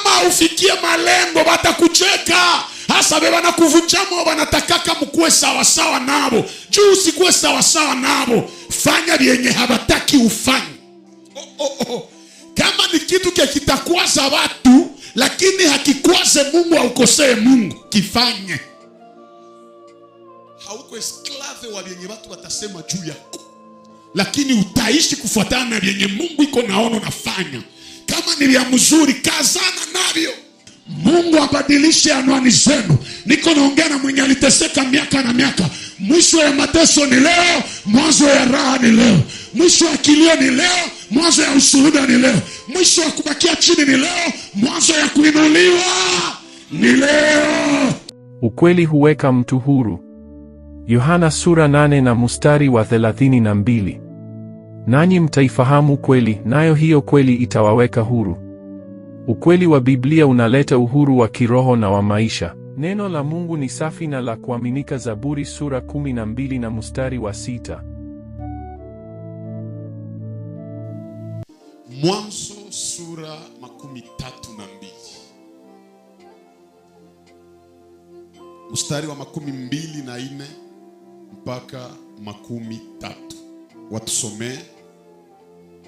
Kama ufikie malengo batakucheka. Hasa beba na kuvunjamo wanatakaka mkuwe sawa sawa nabo. Juu usikuwe sawa sawa nabo. Fanya vyenye habataki ufanye. Kama ni kitu kitakwaza watu lakini hakikwaze Mungu au ukosee Mungu, kifanye. Hauko esklave wa vyenye watu watasema juu yako. Lakini utaishi kufuatana na vyenye Mungu iko naona nafanya. Kama ni vya mzuri kazana navyo. Mungu abadilishe anwani zenu. Niko naongea na mwenye aliteseka miaka na miaka. Mwisho ya mateso ni leo, mwanzo ya raha ni leo. Mwisho ya kilio ni leo, mwanzo ya ushuhuda ni leo. Mwisho ya kubakia chini ni leo, mwanzo ya kuinuliwa ni leo. Ukweli huweka mtu huru. Yohana sura 8 na mstari wa 32. Nanyi mtaifahamu kweli, nayo hiyo kweli itawaweka huru. Ukweli wa Biblia unaleta uhuru wa kiroho na wa maisha. Neno la Mungu ni safi na la kuaminika. Zaburi sura 12 na mstari wa 6. Mwanzo sura 32 mstari wa 24 mpaka 13. Watusomee.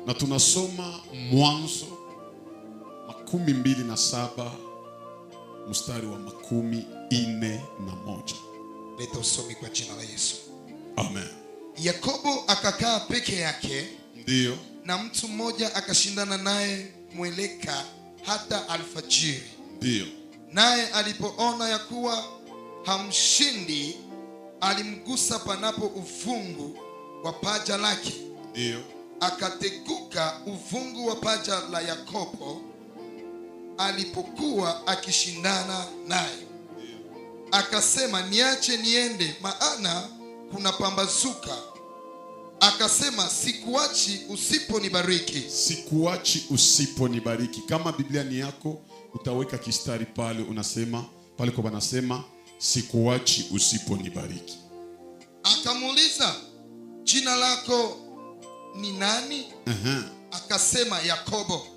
Na tunasoma Mwanzo 27 mstari wa 41. Leta usomi kwa jina la Yesu. Amen. Yakobo akakaa peke yake. Ndiyo. Na mtu mmoja akashindana naye mweleka hata alfajiri. Ndiyo. Naye alipoona ya kuwa hamshindi, alimgusa panapo uvungu wa paja lake. Ndiyo. Akateguka uvungu wa paja la Yakobo alipokuwa akishindana naye. Akasema, niache niende, maana kuna pambazuka. Akasema, sikuachi usiponibariki. Sikuachi usiponibariki. Kama Biblia ni yako utaweka kistari pale, unasema pale kwa banasema sikuachi usiponibariki. Akamuuliza, jina lako ni nani? Akasema, Yakobo.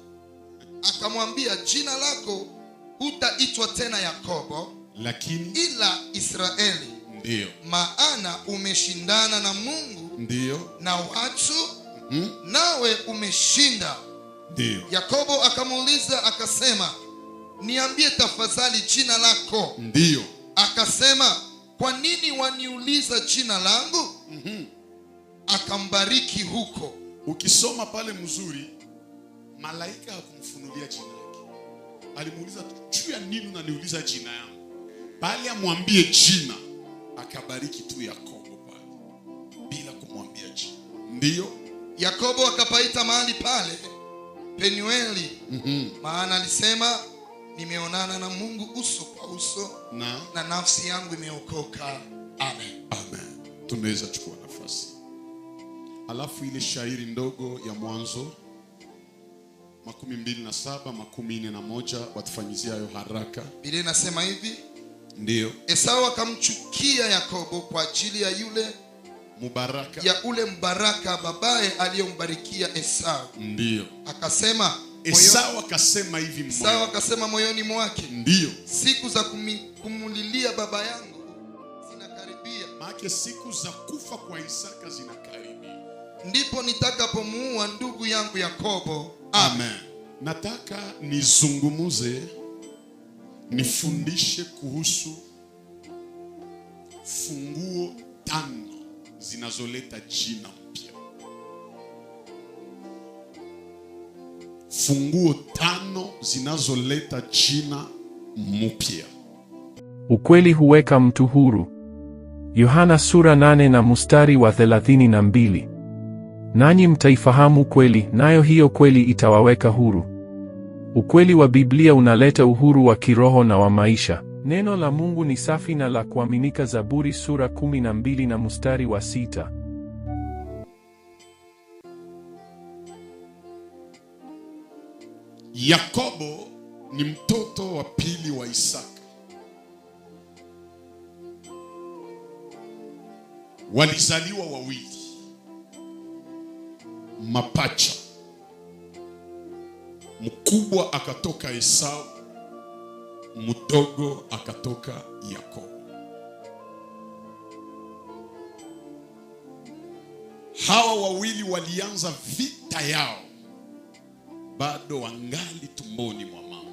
Akamwambia, jina lako hutaitwa tena Yakobo, lakini ila Israeli. Ndiyo. Maana umeshindana na Mungu. Ndiyo. Na watu. Nawe umeshinda. Ndiyo. Yakobo akamuuliza akasema, niambie tafadhali jina lako. Ndiyo. Akasema, kwa nini waniuliza jina langu? Akambariki huko. Ukisoma pale mzuri, malaika hakumfunulia jina lake. Alimuuliza, juu ya nini unaniuliza jina yangu? Bali amwambie jina. Akabariki tu Yakobo pale bila kumwambia jina. Ndiyo. Yakobo akapaita mahali pale Penueli. Maana alisema, nimeonana na Mungu uso kwa uso, na nafsi yangu imeokoka. Amen. Amen. Tunaweza chukua nafasi. Alafu ile shairi ndogo ya Mwanzo 27 41 watufanyizia hayo haraka. Biblia inasema hivi. Ndiyo. Esau akamchukia Yakobo kwa ajili ya yule mubaraka, ya ule mbaraka babaye aliyombarikia Esau. Ndiyo. Akasema, Esau akasema hivi moyoni. Esau akasema moyoni mwake. Ndiyo. Siku za kumulilia baba yangu zinakaribia. Maana siku za kufa kwa Isaka zinakaribia. Ndipo nitakapomuua ndugu yangu Yakobo. Amen. Nataka nizungumuze, nifundishe kuhusu funguo 5 zinazoleta jina mpya. Funguo 5 zinazoleta jina mpya. Ukweli huweka mtu huru. Yohana sura 8 na mstari wa 32. Nanyi mtaifahamu kweli, nayo hiyo kweli itawaweka huru. Ukweli wa Biblia unaleta uhuru wa kiroho na wa maisha. Neno la Mungu ni safi na la kuaminika. Zaburi sura 12 na mstari wa 6. Yakobo ni mtoto wa pili wa Isaka. Walizaliwa wawili, mapacha. Mkubwa akatoka Esau, mdogo akatoka Yakobo. Hawa wawili walianza vita yao bado wangali tumboni mwa mama.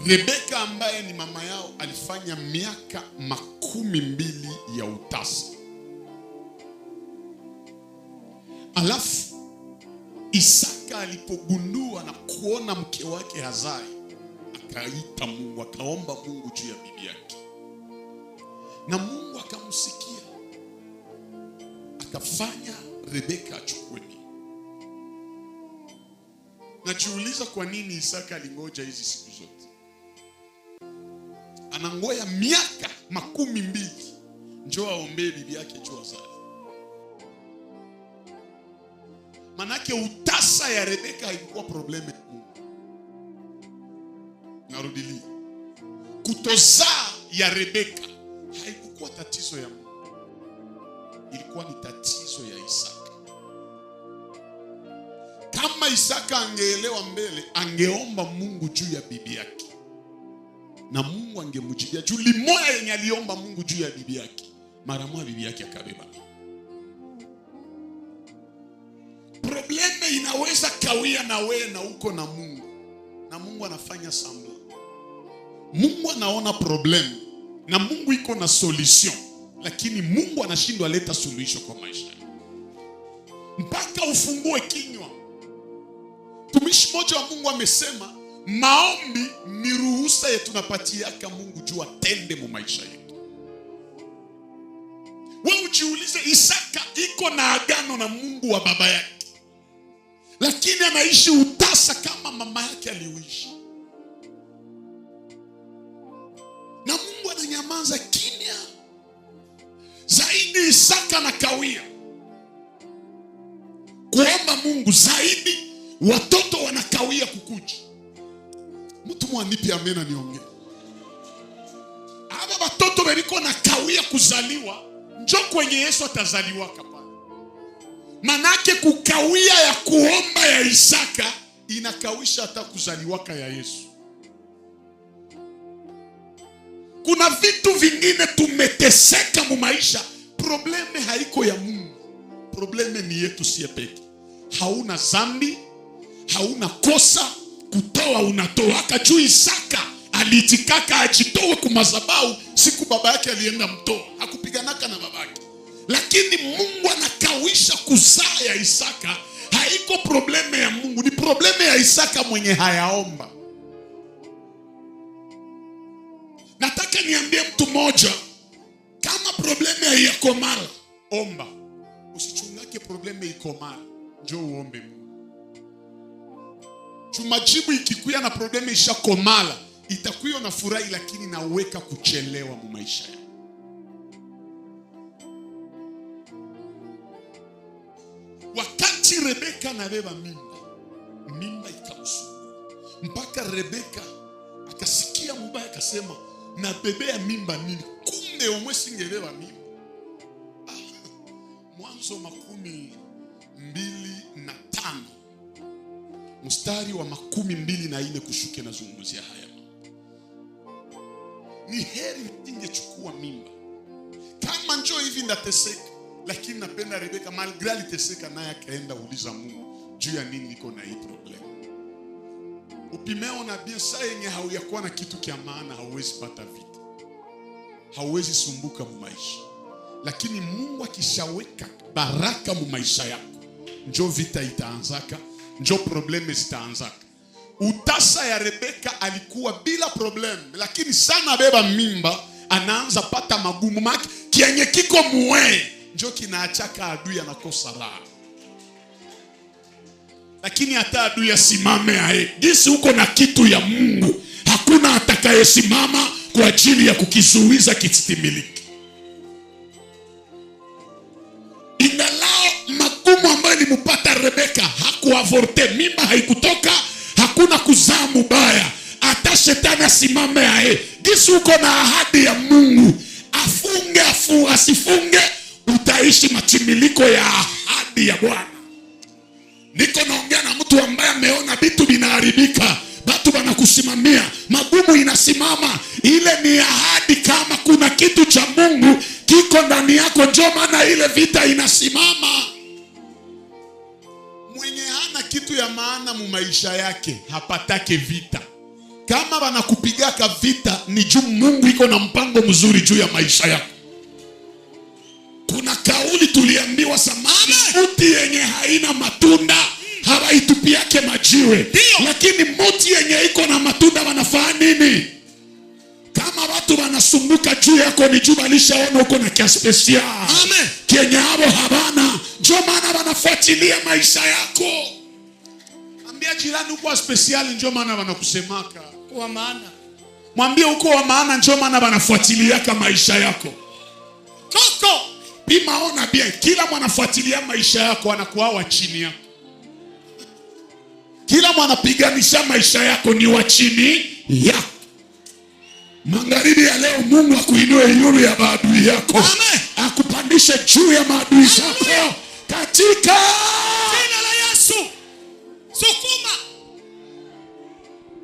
Rebeka ambaye ni mama yao alifanya miaka 12 ya utasa. Alafu Isaka alipogundua na kuona mke wake hazai, akaita Mungu, akaomba Mungu juu ya bibi yake, na Mungu akamsikia, akafanya Rebeka achukue mimba. Najiuliza kwa nini Isaka alingoja hizi siku zote? Anangoya miaka 12 njoo aombee bibi yake juu azali. Manake utasa ya Rebeka haikuwa probleme ya Mungu. Narudilia, kutozaa ya Rebeka haikuwa tatizo ya Mungu, ilikuwa ni tatizo ya Isaka. Kama Isaka angeelewa mbele, angeomba Mungu juu ya bibi yake, na Mungu angemjibia juu limoya yenye aliomba Mungu juu ya bibi yake. Mara moja bibi yake akabeba. Probleme inaweza kawia na wewe na uko na Mungu, na Mungu anafanya sambla. Mungu anaona problem na Mungu iko na solution, lakini Mungu anashindwa leta suluhisho kwa maisha mpaka ufungue kinywa. Tumishi mmoja wa Mungu amesema maombi ni ruhusa yetu tunapatiaka Mungu juu atende mu maisha yetu. Wewe ujiulize, Isaka iko na agano na Mungu wa baba yake, lakini anaishi utasa kama mama yake aliuishi, na Mungu ananyamaza kimya. Zaidi Isaka na kawia kuomba Mungu, zaidi watoto wanakawia kukuja. Mtu mwanipi amena niongee. Aba watoto weliko na kawia kuzaliwa, njoo kwenye Yesu atazaliwa kapana. Manake kukawia ya kuomba ya Isaka inakawisha hata kuzaliwaka ya Yesu. Kuna vitu vingine tumeteseka mu maisha, probleme haiko ya Mungu, probleme ni yetu siye peke. Hauna zambi, hauna kosa, kutoa unatoa. Juu Isaka aliitikaka ajitoe kumazabau siku baba yake alienda mtoa, hakupiganaka na babake. Lakini Mungu anakawisha kuzaa ya Isaka. Haiko probleme ya Mungu, ni probleme ya Isaka mwenye hayaomba. Nataka niambie mtu moja, kama probleme ya yakomala, omba. Usichungake probleme ikomala, njoo uombe Mungu. Chumajibu ikikuya na probleme ishakomala, itakuyo na furahi, lakini naweka kuchelewa mu maisha yako. Wakati Rebeka nabeba mimba ikamsumbua, mpaka Rebeka akasikia mubaya, akasema na bebe ya mimba nini? Kumbe omwe singebeba mimba. Mwanzo 25 mstari wa 24 kushuke na zungumzia haya. Ni heri ningechukua mimba kama njoo hivi ndateseka, lakini napenda Rebeka malgré aliteseka naye akaenda uliza Mungu juu ya nini niko na hii problem. Upimeo na bien saa yenye hauyakuwa na kitu kia maana, hauwezi pata vita, hauwezi sumbuka mu maisha. Lakini Mungu akishaweka baraka mu maisha yako, njoo vita itaanzaka, njoo probleme zitaanzaka. Utasa ya Rebeka alikuwa bila problem, lakini sana beba mimba anaanza pata magumu maki kienye kiko muwe, njoo kinaachaka adui anakosa raha. Lakini hata adui asimame ae, jinsi uko na kitu ya Mungu, hakuna atakayesimama kwa ajili ya kukizuiza kisitimiliki. Ingalao magumu ambayo limupata Rebeka, hakuavorte, mimba haikutoka, hakuna kuzaa mubaya, hata shetani asimame ae, jinsi uko na ahadi ya Mungu, afunge asifunge, utaishi matimiliko ya ahadi ya Bwana. Niko naongea na mtu mtu ambaye ameona vitu vinaharibika, watu wanakusimamia, magumu inasimama, ile ni ahadi. Kama kuna kitu cha Mungu kiko ndani yako, ndio maana ile vita inasimama. Mwenye hana kitu ya maana mu maisha yake hapatake vita. Kama wanakupigaka vita ni juu Mungu iko na mpango mzuri juu ya maisha yako. Kuna kauli tuliambiwa samani, mti yenye haina matunda hawaitupiake majiwe. Lakini mti yenye iko na matunda wanafanya nini? Kama watu wanasumbuka juu yako ni juu walishaona uko na kiasi special. Amen. Kenye hao habana, ndio maana wanafuatilia maisha yako. Ambia jirani uko special, ndio maana wanakusemaka wa maana. Mwambie uko wa maana, ndio maana wanafuatilia maisha yako. Koko pima, ona bien, kila mwanafuatilia maisha yako anakuwa wa chini yako. Kila mwanapiganisha maisha yako ni wa chini yako. Magharibi ya leo Mungu akuinue yuru ya maadui yako. Amen. Akupandishe juu ya maadui zako katika jina la Yesu. Sukuma.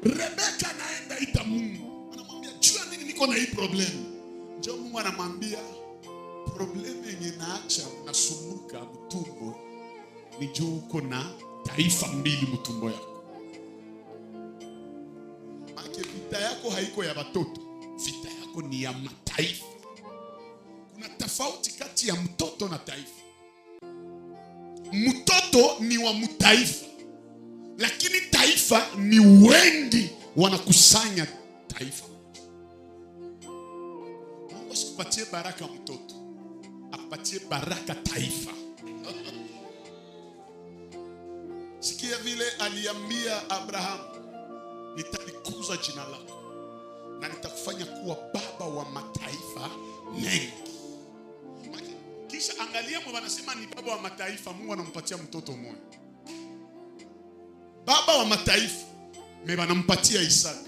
Rebeka naenda ita Mungu. Anamwambia jua nini niko na hii problem. Njoo Mungu anamwambia problem yenye naacha unasumbuka mtumbo ni juu uko na taifa mbili mtumbo yako. Make vita yako haiko ya watoto, vita yako ni ya mataifa. Kuna tofauti kati ya mtoto na taifa. Mtoto ni wa mtaifa, lakini taifa ni wengi wanakusanya taifa. Mungu asikupatie baraka mtoto, akupatie baraka taifa. Sikia vile aliambia Abraham, nitalikuza jina lako na nitakufanya kuwa baba wa mataifa mengi. Kisha angalia, Mungu anasema ni baba wa mataifa, Mungu anampatia mtoto mmoja. Baba wa mataifa, mimi anampatia Isaka.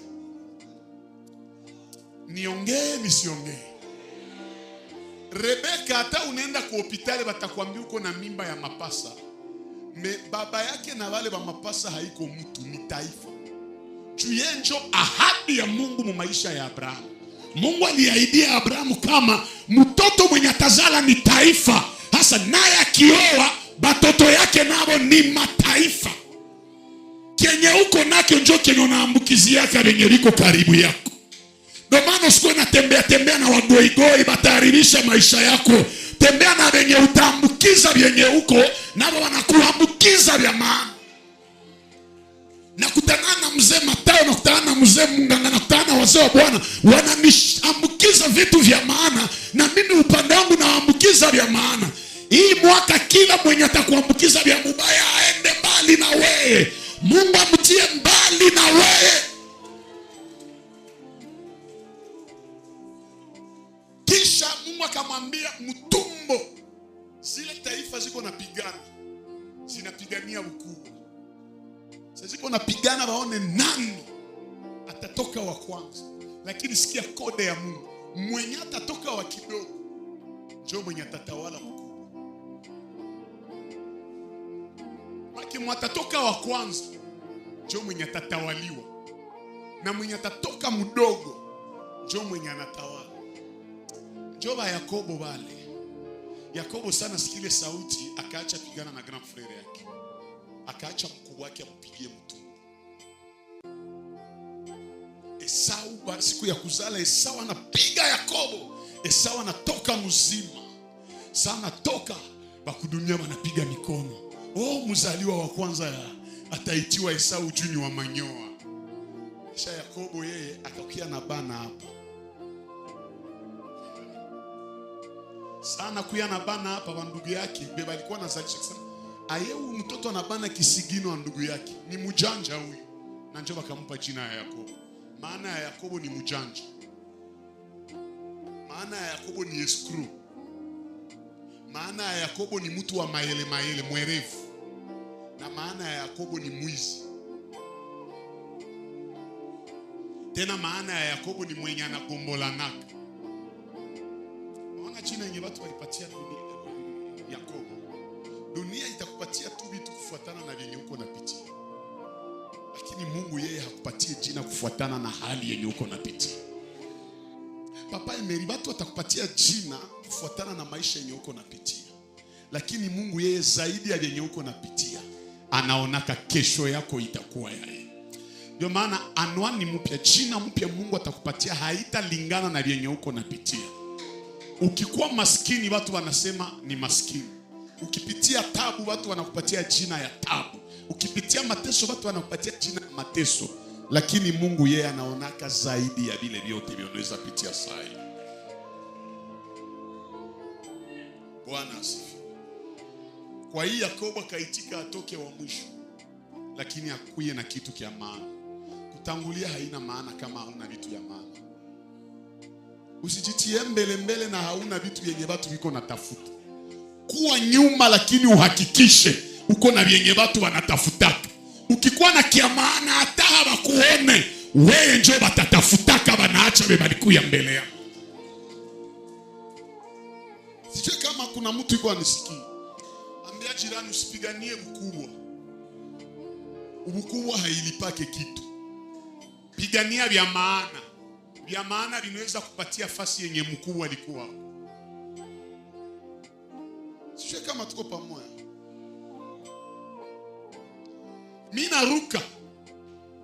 Niongee nisiongee? Rebeka hata unaenda kwa hospitali watakwambia uko na mimba ya mapasa. Baba yake na wale wa mapasa haiko mtu, ni taifa. Tuyenjo ahadi ya Mungu mu maisha ya Abrahamu. Mungu aliahidia Abrahamu kama mtoto mwenye atazala ni taifa. Hasa naye akioa batoto yake nabo ni mataifa. Kenye uko nake njo kenye unaambukizia wenye liko karibu yako. Ndio maana usikuwe na tembea na wagoigoi bataharibisha maisha yako. Tembea na wenye utaambukiza wenye uko nabo wanakuambukiza vya maana. Nakutana na mzee Mathayo, nakutana na mzee Munganga, nakutana na wazee wa Bwana wananiambukiza vitu vya maana, na mimi upande wangu naambukiza vya maana. Hii mwaka kila mwenye atakuambukiza vya mubaya aende mbali na wewe. Mungu amtie mbali na wewe. Kisha Mungu akamwambia mtumbo, zile taifa ziko napigana, zinapigania ukubwa. Sasa ziko napigana waone nani atatoka wa kwanza. Lakini sikia kode ya Mungu, mwenye atatoka wa kidogo ndio mwenye atatawala mkubwa. Maki mwatatoka wa kwanza ndio mwenye atatawaliwa, na mwenye atatoka mdogo ndio mwenye anatawala. Ndio ba Yakobo wale. Yakobo sana sikile sauti akaacha pigana na grand frère yake. Akaacha mkubwa wake ampigie mtumbo. Esau siku ya kuzala Esau anapiga Yakobo. Esau anatoka mzima. Sana toka bakudunia wanapiga mikono. Oh, mzaliwa wa kwanza ataitiwa Esau juni wa manyoa. Kisha Yakobo yeye akakia na bana hapa. Sana kuya na bana hapa wa ndugu yake beba alikuwa anazalisha sana. Ayehu mtoto anabana kisigino wa ndugu yake. Ni mujanja huyu. Na njoo akampa jina ya Yakobo. Maana ya Yakobo ni mujanja. Maana ya Yakobo ni escrow. Maana ya Yakobo ni mtu wa maele mwerevu. Na maana ya Yakobo ni mwizi. Tena maana ya Yakobo ni mwenye anagombolanaka. Ona jina yenye watu walipatia Yakobo. Dunia itakupatia tu vitu kufuatana na vyenye uko napitia. Lakini Mungu yeye hakupatie jina kufuatana na hali yenye uko napitia. Papa Emery, watu watakupatia jina kufuatana na maisha yenye uko napitia. Lakini Mungu yeye zaidi ya yenye uko napitia, anaonaka kesho yako itakuwa yae. Ndio maana anwani mpya, jina mpya Mungu atakupatia haitalingana na yenye uko napitia. Ukikuwa maskini watu wanasema ni maskini. Ukipitia tabu watu wanakupatia jina ya tabu. Ukipitia mateso watu wanakupatia jina ya mateso. Lakini Mungu yeye anaonaka zaidi ya vile vyote vinaweza pitia sai. Bwana asifiwe. Kwa hiyo Yakobo akaitika atoke wa mwisho, lakini akuye na kitu kia maana. Kutangulia haina maana kama hauna vitu ya maana. Usijitie mbele na hauna vitu yenye watu viko natafuta. Kuwa nyuma lakini uhakikishe uko na vyenye watu wanatafutaka. Ukikuwa na kia maana hata hawakuone, wewe njoo watatafutaka, wanaacha webalikuya mbele yako. Sijui kama kuna mtu yuko anisikia. Ambia jirani usipiganie ukubwa. Ukubwa hailipake kitu. Pigania vya maana. Vya maana vinaweza kupatia fasi yenye mkubwa alikuwa. Sijui kama tuko pamoja. Mimi naruka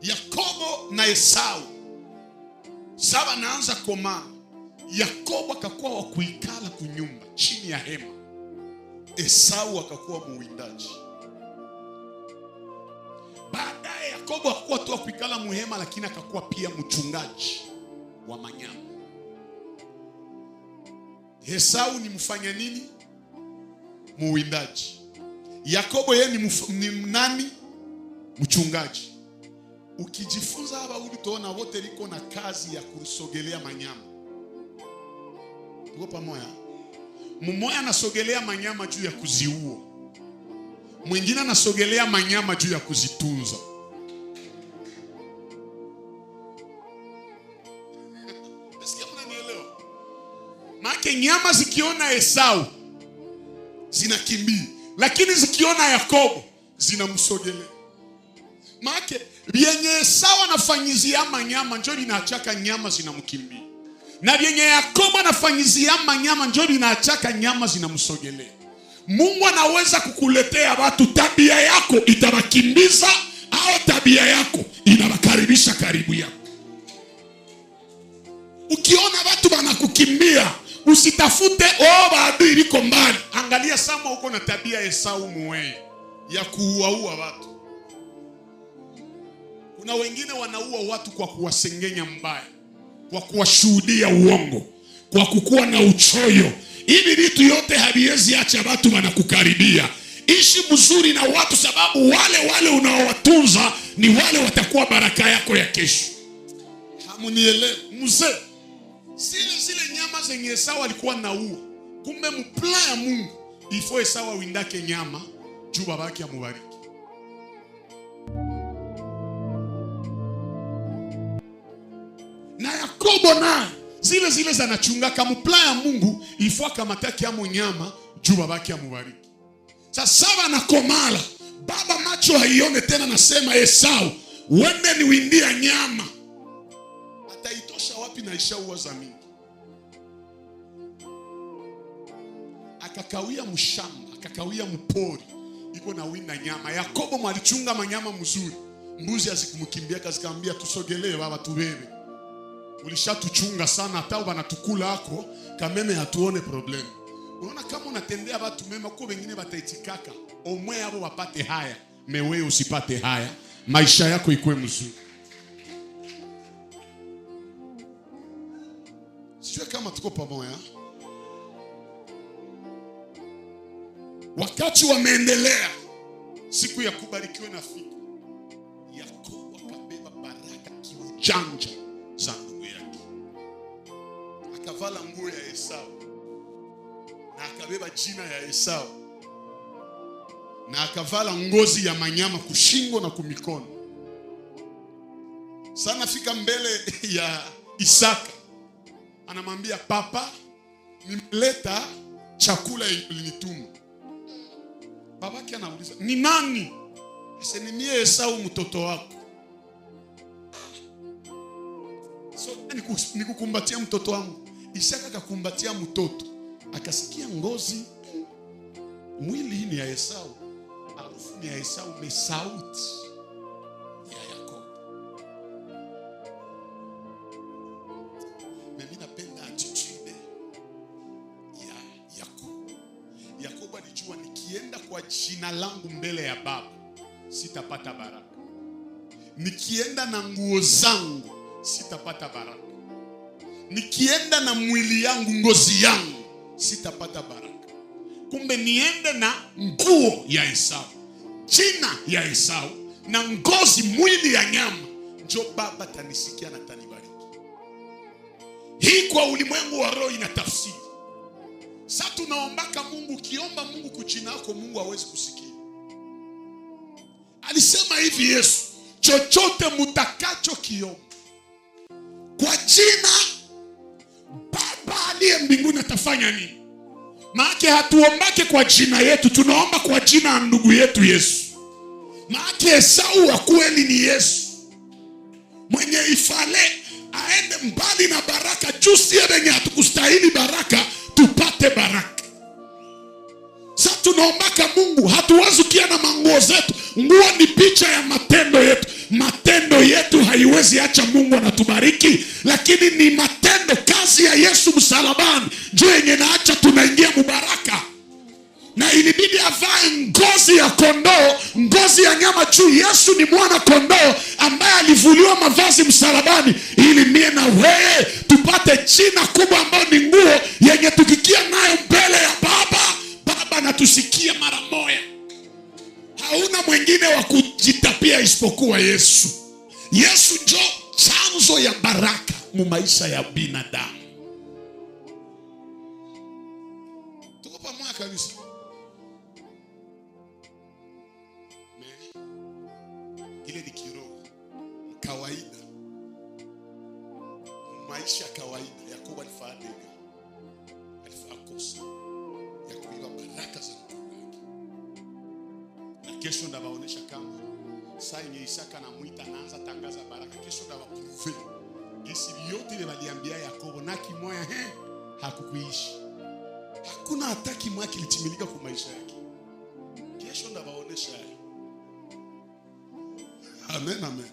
Yakobo na Esau. Saba naanza koma. Yakobo akakuwa wa kuikala kunyumba chini ya hema. Esau akakuwa muwindaji. Baadaye Yakobo akakuwa tu kuikala muhema, lakini akakuwa pia mchungaji wa manyama. Esau ni mfanya nini? Muwindaji. Yakobo yeye ni nani? Mchungaji. Ukijifunza hapa utaona wote liko na kazi ya kusogelea manyama. Tuko pamoja? Mmoja anasogelea manyama juu ya kuziua. Mwingine anasogelea manyama juu ya kuzitunza. Nasikia mnanielewa? Maana nyama zikiona Esau zinakimbia, lakini zikiona Yakobo zinamsogelea. Maana vyenye Esau anafanyizia manyama njoo linaachaka nyama zinamkimbia. Na vyenye Yakobo anafanyizia manyama njoo linaachaka nyama zinamsogelea. Mungu anaweza kukuletea watu tabia yako itabakimbiza au tabia yako inabakaribisha karibu yako. Ukiona watu wanakukimbia, usitafute maadui liko mbali. Angalia sama uko na tabia Esau muwe ya kuuaua watu. Kuna wengine wanaua watu kwa kuwasengenya mbaya, kwa kuwashuhudia uongo, kwa kukuwa na uchoyo. Hivi vitu yote haviwezi acha watu wanakukaribia. Ishi mzuri na watu, sababu wale unaowatunza ni wale watakuwa baraka yako ya kesho. Hamunielewe mzee? Zile nyama zenye Esau alikuwa naua, kumbe mpla ya Mungu ifo Esau awindake nyama juu babake amubariki. Na Yakobo naye zile zanachunga kama mpla ya Mungu ifo akamataki amo nyama juu babake amubariki. Sasa na komala baba macho haione tena, nasema Esau wende niwindia nyama. Ataitosha wapi na ishaua za mingi? Akakawia mshamba, akakawia mpori, iko na winda nyama. Yakobo mwalichunga manyama mzuri, mbuzi azikumkimbia kazikamwambia tusogelee baba tubebe. Ulishatuchunga sana hata wanatukula hako kameme hatuone problem. Unaona kama unatendea watu mema, kwa wengine wataitikaka omwe hapo wapate haya, mewe usipate haya, maisha yako ikuwe mzuri. Sio kama tuko pamoja. Wakati wameendelea, siku ya kubarikiwa na fika, Yakobo akabeba baraka kiujanja za ndugu yake. Akavala nguo ya Esau na akabeba jina ya Esau, na akavala ngozi ya manyama kushingo na kumikono. Sana fika mbele ya Isaka, anamwambia papa, nimeleta chakula ulinituma. Babake anauliza ni nani? Asenimie Esau mtoto wako. nikukumbatia mtoto wangu. Isaka akakumbatia mtoto, akasikia ngozi, mwili hii ni ya Esau, harufu ni ya Esau, sauti ya Yakobo. Mimi napenda attitude ya Yakobo. Yakobo alijua nikienda kwa jina langu mbele ya baba sitapata baraka, nikienda na nguo zangu sitapata baraka, nikienda na mwili yangu, ngozi yangu, sitapata baraka. Kumbe niende na nguo ya Esau, jina ya Esau na ngozi, mwili ya nyama, njo baba tanisikia na tanibariki. Hii kwa ulimwengu wa roho ina tafsiri. Sasa tunaombaka Mungu, ukiomba Mungu kujina yako, Mungu hawezi kusikia. Alisema hivi Yesu, chochote mutakacho kiomba kwa jina Baba aliye mbinguni atafanya nini? Maana hatuombake kwa jina yetu, tunaomba kwa jina la ndugu yetu Yesu. Maana Esau wa kweli ni Yesu. Mwenye ifale aende mbali na baraka, juu sie wenye hatukustahili baraka tupate baraka. Sasa tunaombaka Mungu, hatuwezi kia na manguo zetu. Nguo ni picha ya matendo yetu. Matendo yetu haiwezi acha Mungu anatubariki, lakini ni matendo, kazi ya Yesu msalabani ndio yenye naacha tunaingia mubaraka. Na ilibidi avae ngozi ya kondoo, ngozi ya nyama juu. Yesu ni mwana kondoo ambaye alivuliwa mavazi msalabani, ili mie na wewe tupate jina kubwa ambayo ni nguo yenye tukikia nayo mbele ya Baba, Baba anatusikia mara moja. Hauna mwingine wa kujitapia isipokuwa Yesu. Yesu ndio chanzo ya baraka mu maisha ya binadamu. Tuko pamoja kabisa. Ile ni kiroho kawaida, maisha kawaida. Yakobo alifanya kosa ya kuiba baraka za Mungu wake. Na kesho ndabaonesha kama saa yenye Isaka anamuita anaanza tangaza baraka, kesho ndabaprove gisi yote ile waliambia Yakobo na kimoya hakukuishi. Hakuna hata kimoya kilitimilika kwa maisha yake. Kesho ndabaonesha. Amen, amen.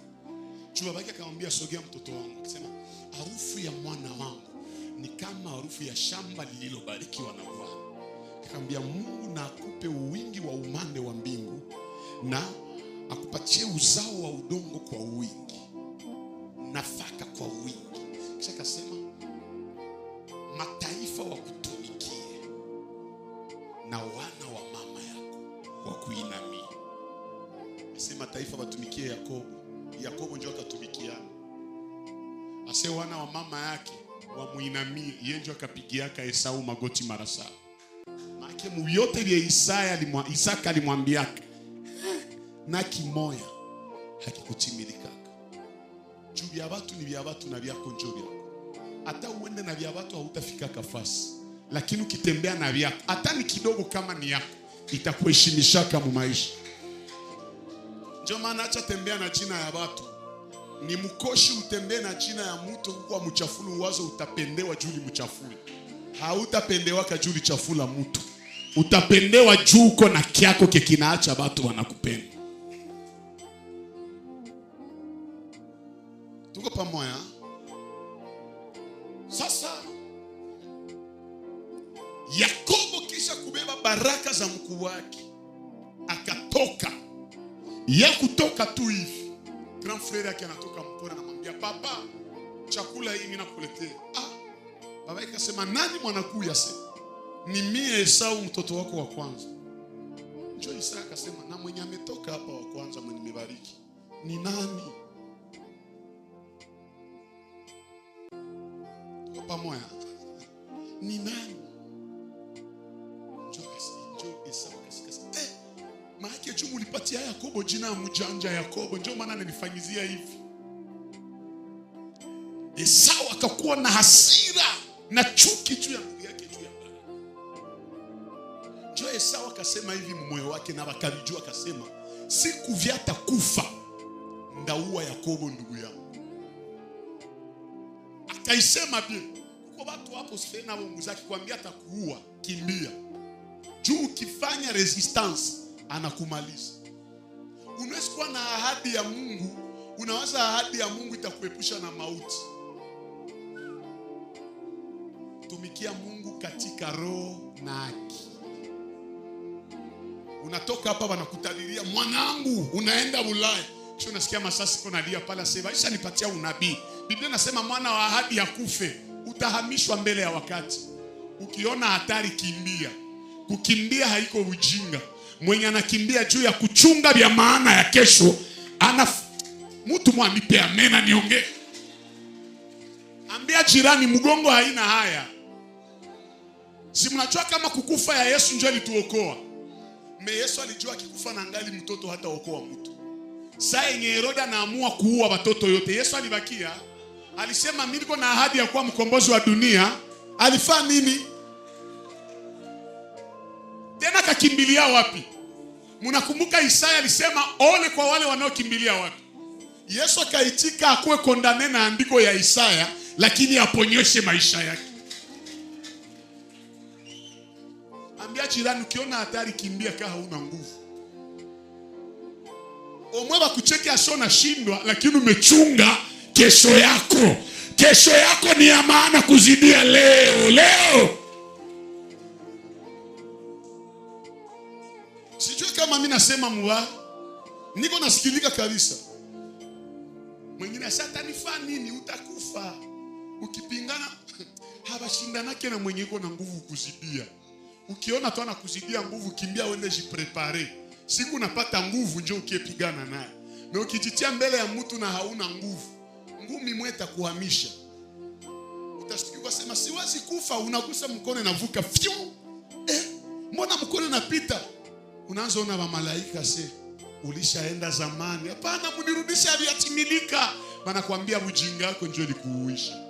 Chua baki akamwambia, sogea mtoto wangu. Akisema harufu ya mwana wangu ni kama harufu ya shamba lililobarikiwa na Bwana. Akamwambia, Mungu na akupe wingi wa umande wa mbingu na akupatie uzao wa udongo kwa wingi, nafaka kwa wingi. Kisha akasema mataifa wakutumikie na wana wa mama yako wakuinamie. Ase mataifa watumikie Yakobo, Yakobo ndio atatumikiana. Ase wana wa mama yake wamuinamie, yeye ndio akapigiaka Esau magoti mara 7. Maana mu yote vya Isaka alimwambiaka na kimoya hakikutimilika. Juu vya watu ni vya watu na vyako njoo vyako. Hata uende na vya watu hautafika kafasi, lakini ukitembea na vyako hata ni kidogo kama ni yako itakuheshimishaka mu maisha. Ndio maana acha tembea na jina ya watu. Ni mkoshi utembee na jina ya mtu kwa mchafulu, wazo utapendewa juu ni mchafulu. Hautapendewa ka juu lichafula mtu. Utapendewa juu uko na kiako kinaacha watu wanakupenda. Tuko pamoja? Sasa Yakobo kisha kubeba baraka za mkuu wake akatoka. Ya kutoka tu hivi, grand frère yake anatoka mpora, anamwambia, papa, chakula hii mimi nakuletea. Baba akasema, nani mwanakuya? Sema, ni mie Esau mtoto wako wa kwanza. Njoo Isaka akasema, na mwenye ametoka hapa wa kwanza mwenye nimebariki ni nani? Pamoja ni nani? Njoo Esau akasema, maana chumu ulipatia Yakobo jina ya mjanja Yakobo, ndio maana nilifanyizia hivi. Esau akakuwa na hasira na chuki juu ya ndugu yake juu ya baba. Njoo Esau akasema hivi moyo wake, na wakavijua akasema, siku vyata kufa ndaua Yakobo ndugu yangu. utaisema bien. Kwa watu hapo sifena Mungu zake kuambia atakuua, kimbia. Juu ukifanya resistance anakumaliza. Unaweza kuwa na ahadi ya Mungu, unawaza ahadi ya Mungu itakuepusha na mauti. Tumikia Mungu katika roho na haki. Unatoka hapa wanakutadiria mwanangu unaenda Ulaya. Kisha unasikia masasi kuna lia pala sema Aisha nipatia unabii. Biblia inasema mwana wa ahadi ya kufe utahamishwa mbele ya wakati. Ukiona hatari kimbia. Kukimbia haiko ujinga. Mwenye anakimbia juu ya kuchunga vya maana ya kesho mtu mwanipe amena niongee. Ambia jirani mgongo haina haya. Si mnajua kama kukufa ya Yesu ndio alituokoa. Yesu alijua akikufa na angali mtoto hata okoa mtu. Saa yenye Herode anaamua kuua watoto yote, Yesu alibakia. Alisema mimi niko na ahadi ya kuwa mkombozi wa dunia. Alifanya nini? Tena kakimbilia wapi? Mnakumbuka Isaya alisema ole kwa wale wanaokimbilia wapi? Yesu akaitika akuwe kondane na andiko ya Isaya, lakini aponyeshe maisha yake. Ambia jirani ukiona hatari kimbia kama huna nguvu. Omwe kucheke ashona shindwa lakini umechunga kesho yako. Kesho yako ni ya maana kuzidia leo. Sijui kama mimi nasema mwa niko nasikilika kabisa. Mwingine Shetani fa nini utakufa. Ukipingana habashindanake na mwenye yuko na nguvu kuzidia. Ukiona tu anakuzidia nguvu kimbia uende jiprepare. Siku unapata nguvu njoo ukipigana naye. Na ukijitia mbele ya mtu na hauna nguvu, ngumi mweta kuhamisha. Utasikia kusema siwezi kufa, unagusa mkono inavuka fyu. Mbona mkono unapita? Unaanza ona wa malaika ulishaenda zamani. Hapana mnirudisha aliyatimilika. Bana kuambia ujinga wako njoo likuuisha.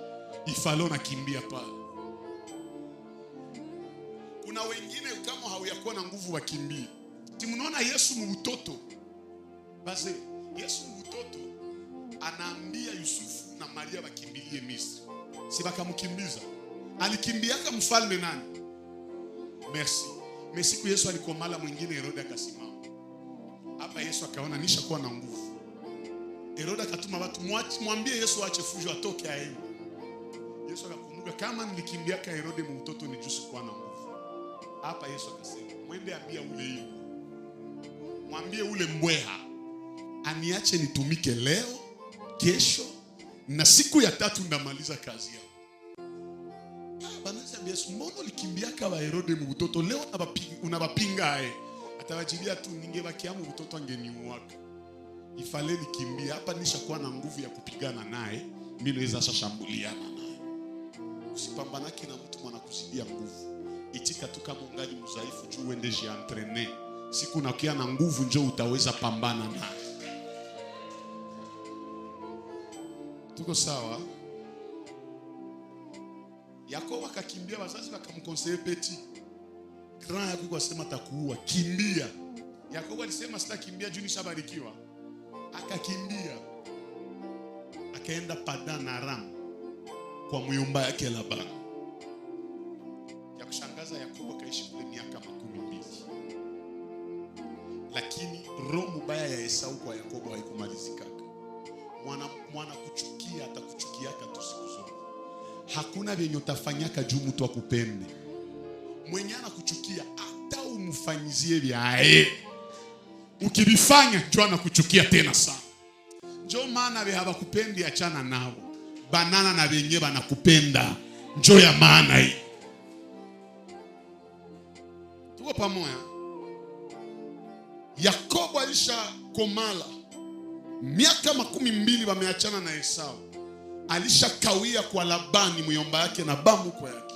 Ifalo na kimbia pale. Kuna wengine kama hauyakuwa na nguvu wakimbie. Timunaona Yesu mbutoto. Basi Yesu mbutoto anaambia Yusufu na Maria wakimbilie Misri. Si bakamkimbiza. Alikimbiaka mfalme nani? Merci. Siku Yesu alikomala mwingine Herode akasimama. Hapa Yesu akaona nishakuwa na nguvu. Herode akatuma watu mwambie Yesu aache fujo atoke aende. Yesu akakumbuka kama nilikimbiaka Herode mbutoto ni jusi kwa na nguvu. Hapa Yesu akasema mwende ambia ule hiyo. Mwambie ule mbweha aniache nitumike leo, kesho na siku ya 3 ndamaliza kazi yao. Banaza Yesu mbona ulikimbiaka wa Herode mbutoto leo unabapinga atawajibia tu ningebaki amu mtoto angeniuaka. Ifale nikimbia hapa nishakuwa na nguvu ya kupigana naye, mimi naweza shashambuliana naye. Usipambanaki na mtu mwana kuzidia nguvu. Itika tu kama ungali mzaifu juu uende jientraîner. Siku unakia na nguvu njoo utaweza pambana naye. Tuko sawa? Yakobo akakimbia, wazazi wakamkonseye Peti. Grand yako kwa sema takuua, kimbia. Yakobo alisema sitakimbia juu nishabarikiwa. Akakimbia. Akaenda Padan Aram kwa myomba yake Labani. Ya kushangaza Yakobo kaishi kule miaka 12. Lakini roho mbaya ya Esau kwa Yakobo haikumalizika. Mwana kuchukia atakuchukiaka tu siku zote. Hakuna vyenye utafanyaka juu mtu akupende. Mwenye anakuchukia hata umfanyizie vyae. Ukibifanya njoo anakuchukia tena sana. Njoo maana we hawakupendi achana nao. Banana na wenyewe banakupenda. Njoo ya maana hii. Tuko pamoja. Yakobo alisha komala. Miaka 12 wameachana na Esau. Alishakawia kwa Labani myomba yake na bamu kwa yake.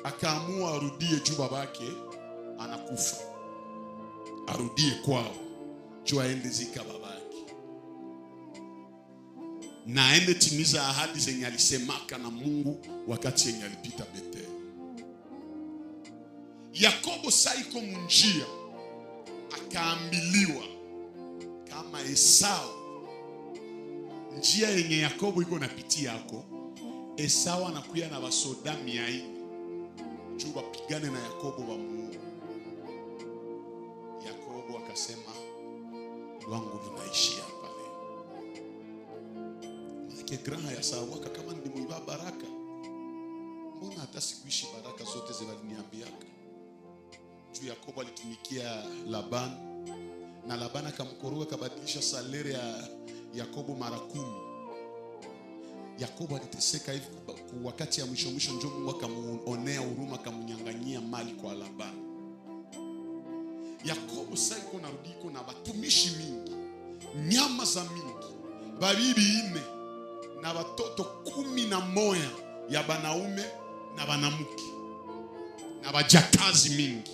Akaamua arudie juu babake anakufa. Arudie kwao. Juu aende zika babake. Na aende timiza ahadi zenye alisemaka na Mungu wakati yenye alipita Bethel. Yakobo saiko munjia. Akaambiliwa kama Esau njia yenye Yakobo iko napitia yako Esau anakuya na basoda 100 juu bapigane na Yakobo bamuue. Yakobo akasema wangu linaishi hapa leo. Maana grana ya sawa kama nilimwiba baraka, mbona hata sikuishi baraka zote ziliniambiaka? Juu Yakobo alitumikia Laban, na Laban akamkoroga kabadilisha salary ya Yakobo mara 10. Yakobo aliteseka hivi wakati ya mwisho njoo Mungu akamuonea huruma, akamunyang'anyia mali kwa Laban. Yakobo sasa iko narudiko na batumishi mingi, nyama za mingi, babibi 4 na watoto 11 ya banaume na banamuke na bajakazi mingi.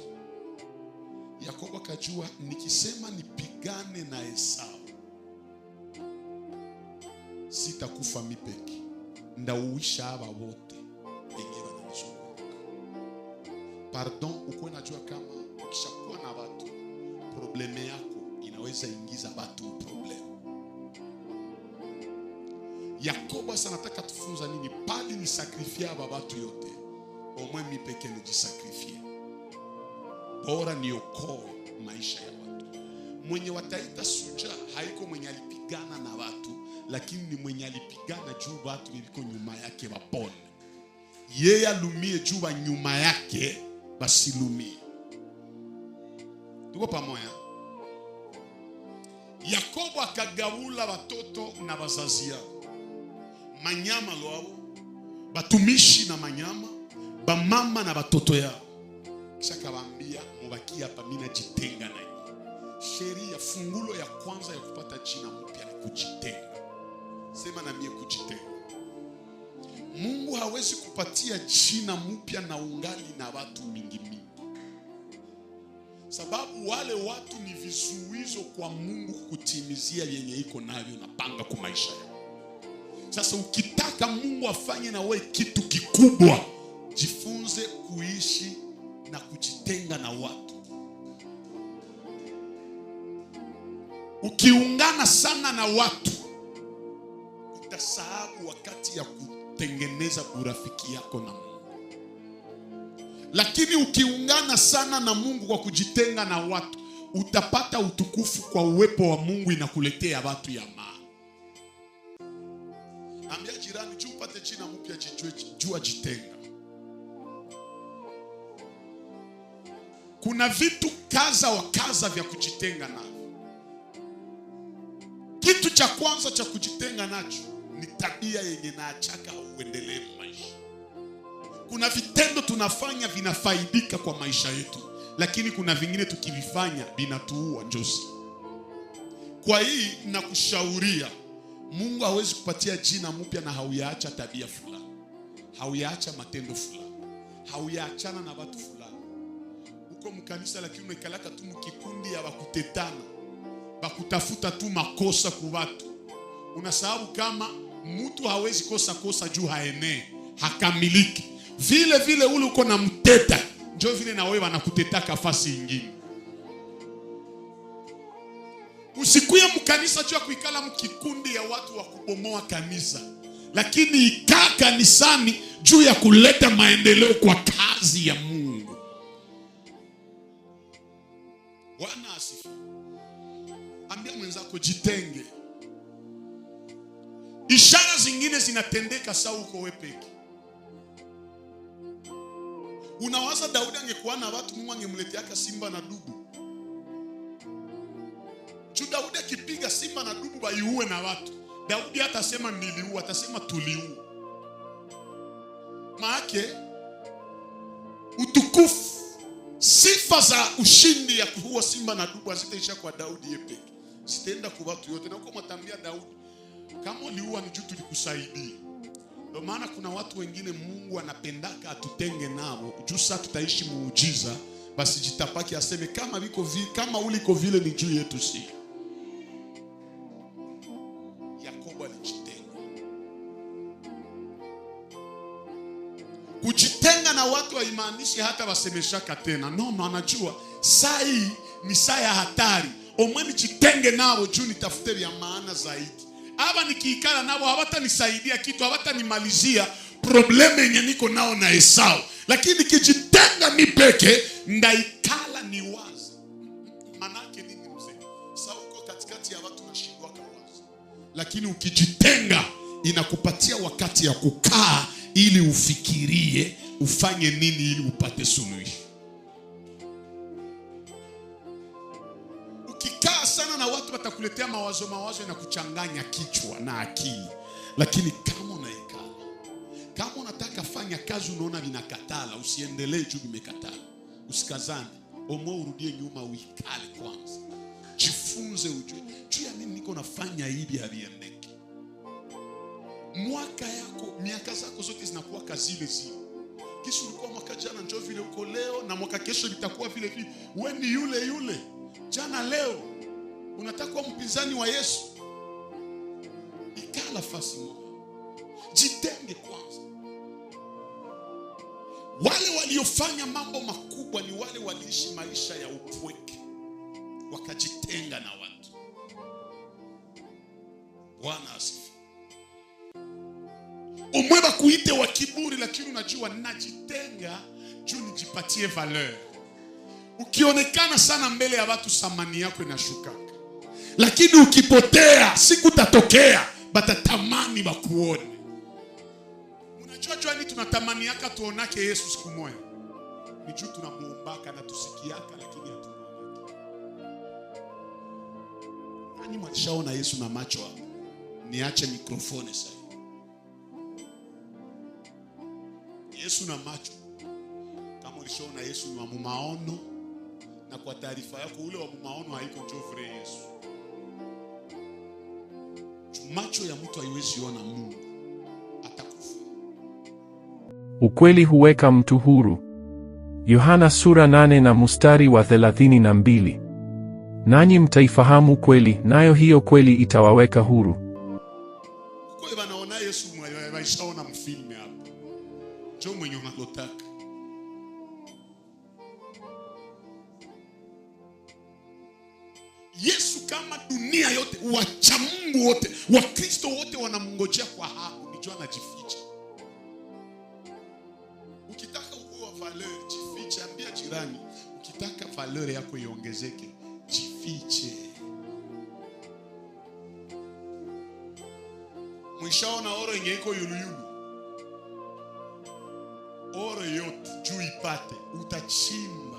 Yakobo akajua nikisema nipigane na Esau sitakufa mipeki, ndauisha aba wote wengi wananizunguka. Pardon, uko najua kama ukishakuwa na watu, probleme yako inaweza ingiza watu problem. Yakobo sana nataka tufunza nini? Pali ni sakrifia aba watu yote, omwe mipeke nijisakrifia. Bora niokoe maisha ya watu. Mwenye wataita suja haiko mwenye alipigana na watu, lakini ni mwenye alipigana juu watu wiliko nyuma yake wapone. Yeye alumie juu wa nyuma yake basilumie. Tuko pamoja? Yakobo akagawula watoto na wazazi yao, manyama lwao, batumishi na manyama, bamama na watoto yao. Kisha kawaambia mubaki hapa, mimi najitenga nanyi. Sheria fungulo ya kwanza ya kupata jina mpya ni kujitenga. Sema na mie kujitenga. Mungu hawezi kupatia jina mpya na ungali na watu mingi mingi. Sababu wale watu ni vizuizo kwa Mungu kutimizia yenye iko navyo na panga kwa maisha yao. Sasa ukitaka Mungu afanye na wewe kitu kikubwa, jifunze kuishi na kujitenga na watu. Ukiungana sana na watu, utasahau wakati ya kutengeneza urafiki yako na Mungu. Lakini ukiungana sana na Mungu kwa kujitenga na watu, utapata utukufu kwa uwepo wa Mungu inakuletea watu ya maana. Ambia jirani, juu upate jina mpya, jua jitenga. Kuna vitu kaza wa kaza vya kujitenga navyo. Kitu cha kwanza cha kujitenga nacho ni tabia yenye naachaka uendelee maisha. Kuna vitendo tunafanya vinafaidika kwa maisha yetu, lakini kuna vingine tukivifanya vinatuua njozi. Kwa hii nakushauria, Mungu hawezi kupatia jina mpya na hauyaacha tabia fulani, hauyaacha matendo fulani, hauyaachana na watu fulani. Uko mkanisa lakini umekalaka tu mkikundi ya wakutetana, bakutafuta tu makosa kwa watu. Unasahau kama mtu hawezi kosa juu haenee, hakamiliki. Vile vile ule uko na mteta, njoo vile na wewe wanakuteta kafasi nyingine. Usikuye mkanisa juu ya kuikala mkikundi ya watu wa kubomoa kanisa, lakini ikaa kanisani juu ya kuleta maendeleo kwa kazi ya Mungu. Bwana asifiwe. Ambia mwenzako jitenge. Ishara zingine zinatendeka sawa uko wewe peke. Unawaza Daudi angekuwa na watu, Mungu angemletea simba na dubu. Daudi akipiga simba na dubu baiue na watu, Daudi hatasema niliua, atasema tuliua. Maana utukufu, sifa za ushindi ya kuua simba na dubu hazitaisha kwa Daudi yeye peke, zitaenda kwa watu yote. Na uko matambia Daudi, kama uliua ni juu tulikusaidia. Ndio maana kuna watu wengine Mungu anapendaka atutenge nao, juu sasa tutaishi muujiza, basi jitapaki aseme kama viko vile, kama uliko vile ni juu yetu si. Yakobo alijitenga. Kujitenga na watu haimaanishi hata wasemeshaka tena. No, anajua saa hii ni saa ya hatari. Omweni jitenge nao juu nitafute vya maana zaidi. Haba nikiikala nao hawatanisaidia kitu, hawatanimalizia probleme yenye niko nao na Esau, lakini kijitenga mi peke ndaikala ni wazi. Manake nini mzee? Sawa, uko katikati ya watu nashindwa kwa wazi, lakini ukijitenga inakupatia wakati ya kukaa ili ufikirie ufanye nini ili upate suluhisho. Ukikaa sana na watu watakuletea mawazo na kuchanganya kichwa na akili, lakini kama unaikala, kama unataka fanya kazi unaona vinakatala, usiendelee juu vimekatala, usikazane, urudie nyuma, uikale kwanza, jifunze, ujue juu ya nini niko nafanya hivi haviendeki. Mwaka yako, miaka zako zote zinakuwa kazile zile. Kisha ulikuwa mwaka jana njoo vile uko leo, na mwaka kesho litakuwa vile vile. Wewe ni yule yule jana leo. Unataka kuwa mpinzani wa Yesu? Ikala fasi moja, jitenge kwanza. Wale waliofanya mambo makubwa ni wale waliishi maisha ya upweke, wakajitenga na watu. Bwana asifiwe. Umweba kuite wa kiburi, lakini unajua najitenga juu nijipatie valeur. Ukionekana sana mbele ya watu, samani yako inashuka. Lakini ukipotea, siku tatokea batatamani bakuone. Unajua nini tunatamani yaka tuonake Yesu siku moja? Ni juu tunamuombaka na tusikiaka, lakini hatuonaki. Nani malishaona Yesu na macho hapo? Niache mikrofoni sasa. Yesu na macho. Kama ulishaona Yesu ni wa maono, na kwa taarifa yako ule wa maono haiko njoo Yesu. Macho ya mtu haiwezi ona Mungu, atakufa. Ukweli huweka mtu huru. Yohana sura 8 na mstari wa 32. Nanyi mtaifahamu kweli, nayo hiyo kweli itawaweka huru. Kwa hiyo wanaona Yesu waishaona mfilme hapa. Njoo mwenye unataka. Yesu kama dunia yote, wacha Mungu wote, Wakristo wote wanamngojea kwa hamu, nijua anajificha. Ukitaka uwe wa valeur, jifiche. Ambia jirani, ukitaka valeur yako iongezeke, jifiche. Mwishaona oro yenye iko yuluyulu? Oro yote juu ipate, utachimba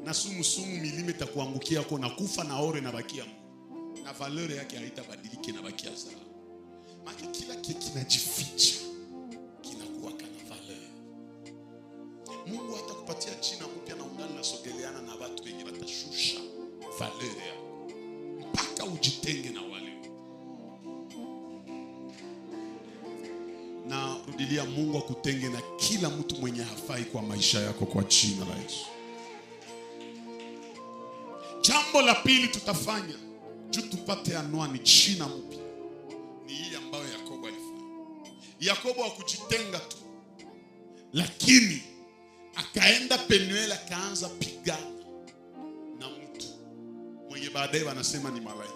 na sumu milimita kuangukia yako na kufa, na oro inabakia na valeur yake haitabadiliki, na bakia sawa. Maana kila kitu kinajificha kinakuwa kana valeur. Mungu hata kupatia jina mpya na ungali nasogeleana na watu wenye watashusha valeur yako mpaka ujitenge na wale. Na rudilia, Mungu akutenge na kila mtu mwenye hafai kwa maisha yako kwa jina la Yesu. Jambo la pili tutafanya juu tupate anwani jina mpya ni hii ambayo Yakobo alifanya. Yakobo hakujitenga tu, lakini akaenda Penueli akaanza pigana na mtu mwenye baadaye wanasema ni malaika.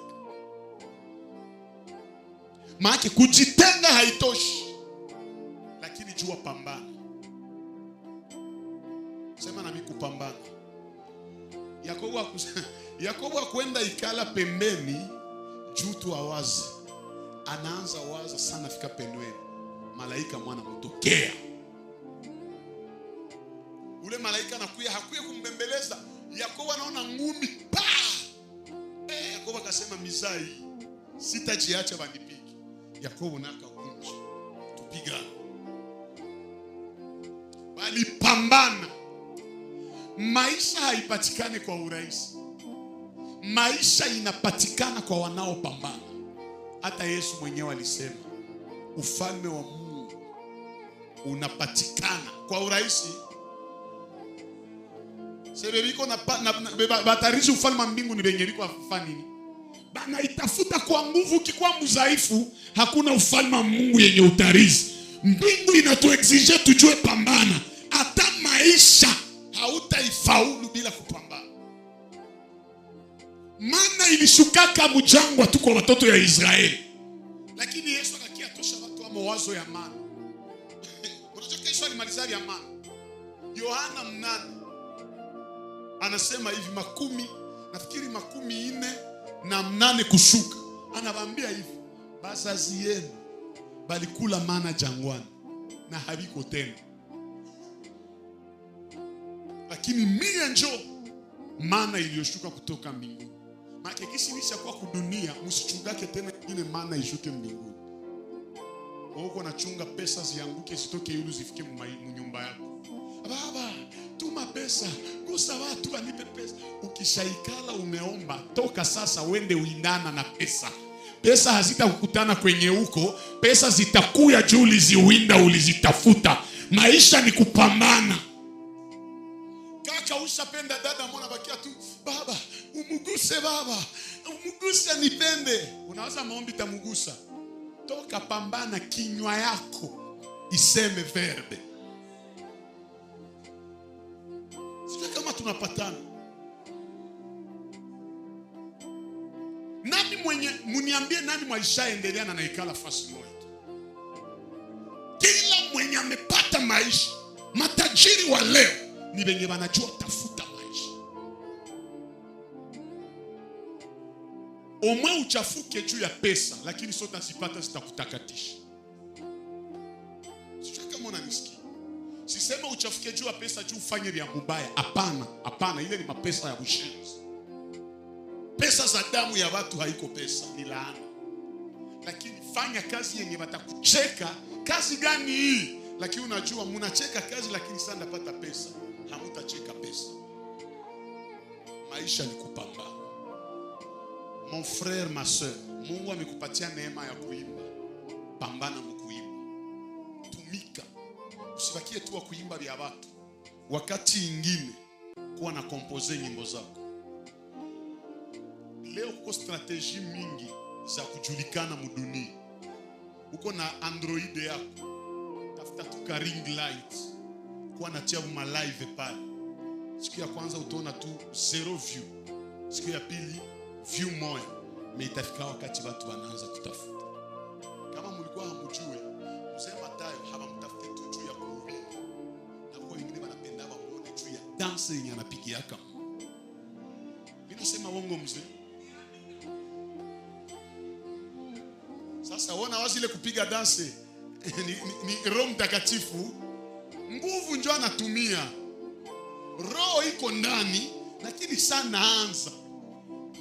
Maana kujitenga haitoshi, lakini jua pambana. Sema na mimi kupambana. Yakobo hakwenda ikala pembeni juu tu awazi. Anaanza waza sana, fika Penueli, malaika mwana mtokea. Ule malaika anakuya, hakuya kumbembeleza. Yakobo anaona ngumi pa. Yakobo akasema mizai, sitajiacha banipige. Yakobo naka kunja, tupigana. Bali pambana. Maisha haipatikane kwa urahisi. Maisha inapatikana kwa wanaopambana. Hata Yesu mwenyewe alisema ufalme wa Mungu unapatikana kwa urahisi. Sebebiko na batarishi ufalme wa mbingu ni benyeliko afanya nini? Bana itafuta kwa nguvu. Ukikuwa mzaifu hakuna ufalme wa Mungu yenye utarizi. Mbingu inatuexige tujue pambana. Hata maisha hautaifaulu bila kupambana. Maana ilishukaka mjangwa tu kwa watoto ya Israeli, lakini Yesu akakia tosha watu wa mawazo ya maana. Yesu alimalizali ya mana. Yohana 8 anasema hivi, nafikiri 48 kushuka. Anawaambia hivi, bazazi yenu balikula mana jangwani na habiko tena, lakini mie njo mana iliyoshuka kutoka mbinguni. Maana kisi nisha kwa kudunia, msichungake tena ile mana ishuke mbinguni. Uko nachunga pesa zianguke zitoke yulu zifike mnyumba yako. Baba, tuma pesa, gusa watu wanipe pesa. Ukishaikala umeomba, toka sasa uende uindana na pesa. Pesa hazitakukutana kwenye huko, pesa zitakuya juu uliziwinda, ulizitafuta. Maisha ni kupambana. Kaka ushapenda dada, mbona bakia tu, baba, umuguse baba, umuguse nipende. Unaweza maombi tamugusa. Toka pambana, kinywa yako iseme verbe. Sio kama tunapatana. Nani muniambie nani mwishaendelea na naikala fasi moja? Kila mwenye amepata maisha, matajiri wa leo ni wenye wanajua tafuta maisha. Omwe uchafuke juu ya pesa, lakini sote zipata zitakutakatisha. Sio kama unanisikia. Sisema uchafuke juu ya pesa juu ufanye vya mbaya. Hapana, ile ni mapesa ya bushenzi. Pesa za damu ya watu haiko pesa, ni laana. Lakini fanya kazi yenye watakucheka. Kazi gani hii? Lakini unajua mnacheka kazi, lakini sasa ndapata pesa. Hamutacheka pesa. Maisha ni kupambana. Mon frère, ma soeur, Mungu amekupatia neema ya kuimba. Pambana mkuimba. Tumika. Usibakie tu kuimba vya watu. Wakati ingine kuwa na compose nyimbo zako. Leo kuko strategy mingi za kujulikana mudunia. Uko na Android yako, tafuta tu ring light, kuwa na tia uma live pale. Siku ya kwanza utaona tu 0 view, siku ya pili view moja. Itafika wakati watu wanaanza kutafuta. Kama mlikuwa hamjue, mzee Matayo hawamtafute tu juu ya kuhubiri, na kwa wengine wanapenda wamuone juu ya dance yenye anapigia kama. Mimi nasema uongo mzee? Sasa wana wazi ile kupiga dance ni Roho Mtakatifu, nguvu njoo anatumia. Roho iko ndani, lakini sana anza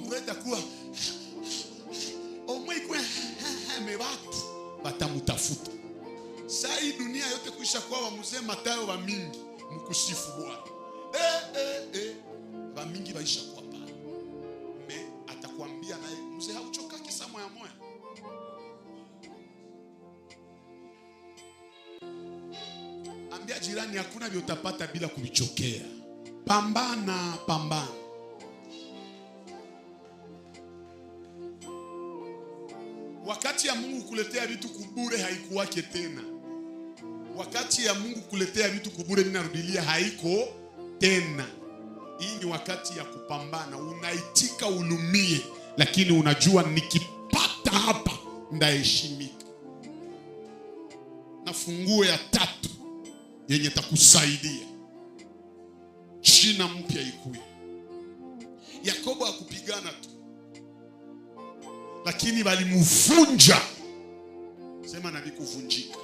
kuleta kuwa omwe kwa mewatu batamutafuta. Sasa hii dunia yote kuisha kwa wa mzee Matayo wa mingi mkusifu Bwana. Wa mingi baisha kwa pale. Atakwambia naye mzee hauchoka kisa moya moya. Ambia jirani hakuna vile utapata bila kuvichokea. Pambana. Wakati ya Mungu kuletea vitu kubure haikuwake tena. Wakati ya Mungu kuletea vitu kubure, mimi narudilia, haiko tena. Hii ni wakati ya kupambana. Unaitika ulumie, lakini unajua nikipata hapa ndaheshimika. Na funguo ya 3 yenye takusaidia, jina mpya ikuye. Yakobo hakupigana tu, lakini walimuvunja. Sema na vikuvunjika.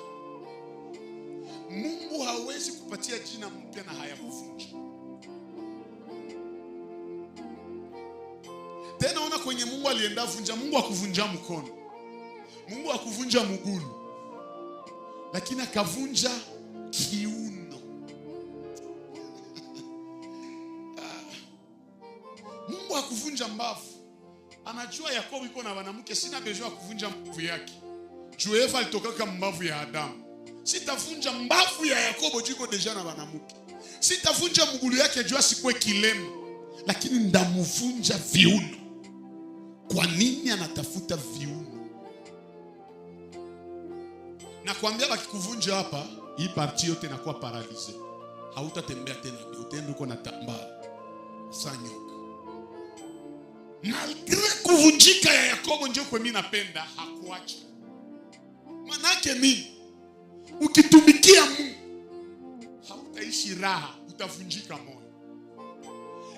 Mungu hawezi kupatia jina mpya na hayakuvunja. Tena ona kwenye Mungu alienda vunja, Mungu hakuvunja mkono, Mungu hakuvunja mguu, lakini akavunja kiuno. Mungu hakuvunja mbavu. Anajua Yakobo yuko na wanamke, sina besoin ya kuvunja mbavu yake. Eva alitoka mbavu ya Adamu. Sitavunja mbavu ya Yakobo juu yuko deja na wanamke. Sitavunja mguu yake juu asikwe kilema, lakini ndamuvunja viuno. Kwa nini anatafuta viuno? Na kuambia bakikuvunja hapa, hii parti yote inakuwa paralize. Hautatembea tena, utaenda uko na tambara sanyoka. Malgré kuvunjika ya Yakobo ndio kwa mimi napenda hakuacha. Manake nini? Ukitumikia Mungu hautaishi raha, utavunjika moyo.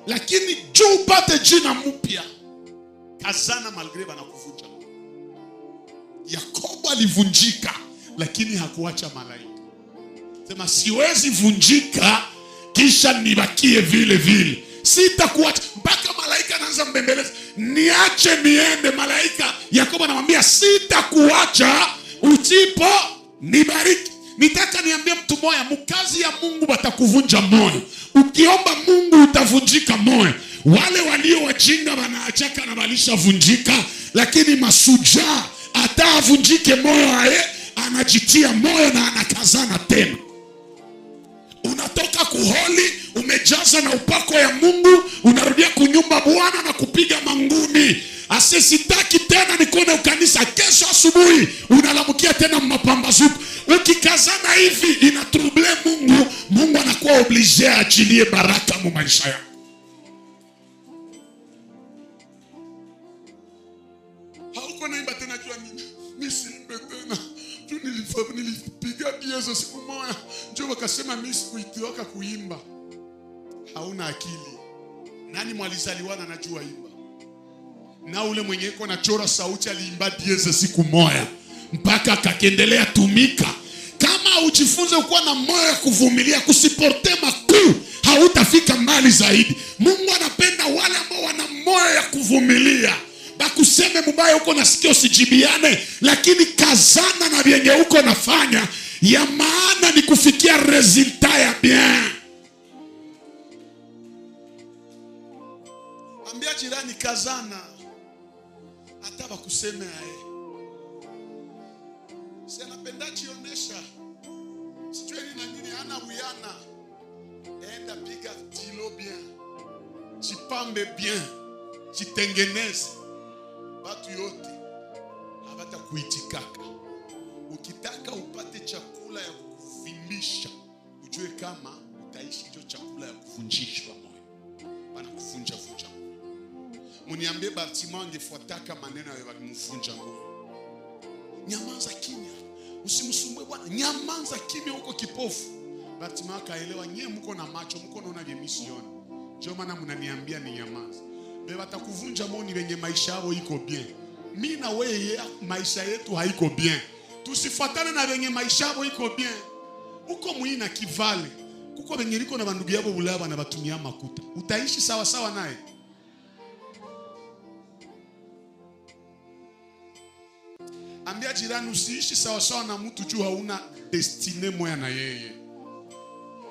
Lakini juu upate jina mpya, kazana malgré banakuvunja. Yakobo alivunjika, lakini hakuacha malaika. Sema siwezi vunjika kisha nibakie vile vile. Sitakuacha mpaka malaika anaanza mbembeleza, niache niende. Malaika Yakobo anamwambia sitakuacha usipo nibariki. Nitaka niambie mtu moya, mkazi ya Mungu batakuvunja moyo. Ukiomba Mungu utavunjika moyo. Wale walio wajinga wanaachaka na balisha vunjika, lakini masujaa atavunjike moyo aye, anajitia moyo na anakazana tena. Unatoka kuholi, umejaza na upako ya Mungu, unarudia kunyumba Bwana na kupiga mangumi. Asisitaki tena nikone ukanisa. Kesho asubuhi unalamukia tena mapambazuko. Ukikazana hivi inatrouble Mungu. Mungu anakuwa oblige achilie baraka mu maisha yako. Hauko naimba tena jua nini? Nisimbe tena. Tu nilipiga biezo siku moja. Njoo wakasema mimi sikuitiwaka kuimba. Hauna akili. Nani mwalizaliwa na najua imba? Na ule mwenye yuko na chora sauti aliimba dieze siku moja mpaka akaendelea tumika. Kama ujifunze kuwa na moyo wa kuvumilia, kusiporte makuu, hautafika mbali zaidi. Mungu anapenda wale ambao wana moyo ya kuvumilia. Bakuseme mubaya uko nasikia usijibiane, lakini kazana na vyenye uko nafanya. Ya maana ni kufikia resulta ya bien. Ambia jirani kazana. Hata bakuseme ae. Si anapenda jionesha. Sijue na nini hana uyana. Enda piga tilo bien. Jipambe bien. Jitengeneze. Watu yote habata kuitikaka. Ukitaka upate chakula ya kuvimbisha, ujue kama utaishi hicho chakula ya kuvunjishwa moyo. Bana kuvunja vunja. Muniambie Bartimayo angefuataka maneno ya walimvunja moyo. Nyamaza kimya. Usimsumbue Bwana. Nyamaza kimya huko kipofu. Bartimayo akaelewa nyie mko na macho, mko naona vya misioni. Ndio maana mnaniambia ni nyamaza. Beba takuvunja moyo ni wenye maisha yao iko bien. Mimi na wewe maisha yetu haiko bien. Tusifuatane na wenye maisha yao iko bien. Uko muina kivale. Kuko wenye liko na bandugu yao bulaba na batumia makuta. Utaishi sawa sawa naye. Ambia jirani usiishi sawa sawa na mtu juu hauna destine moya na yeye.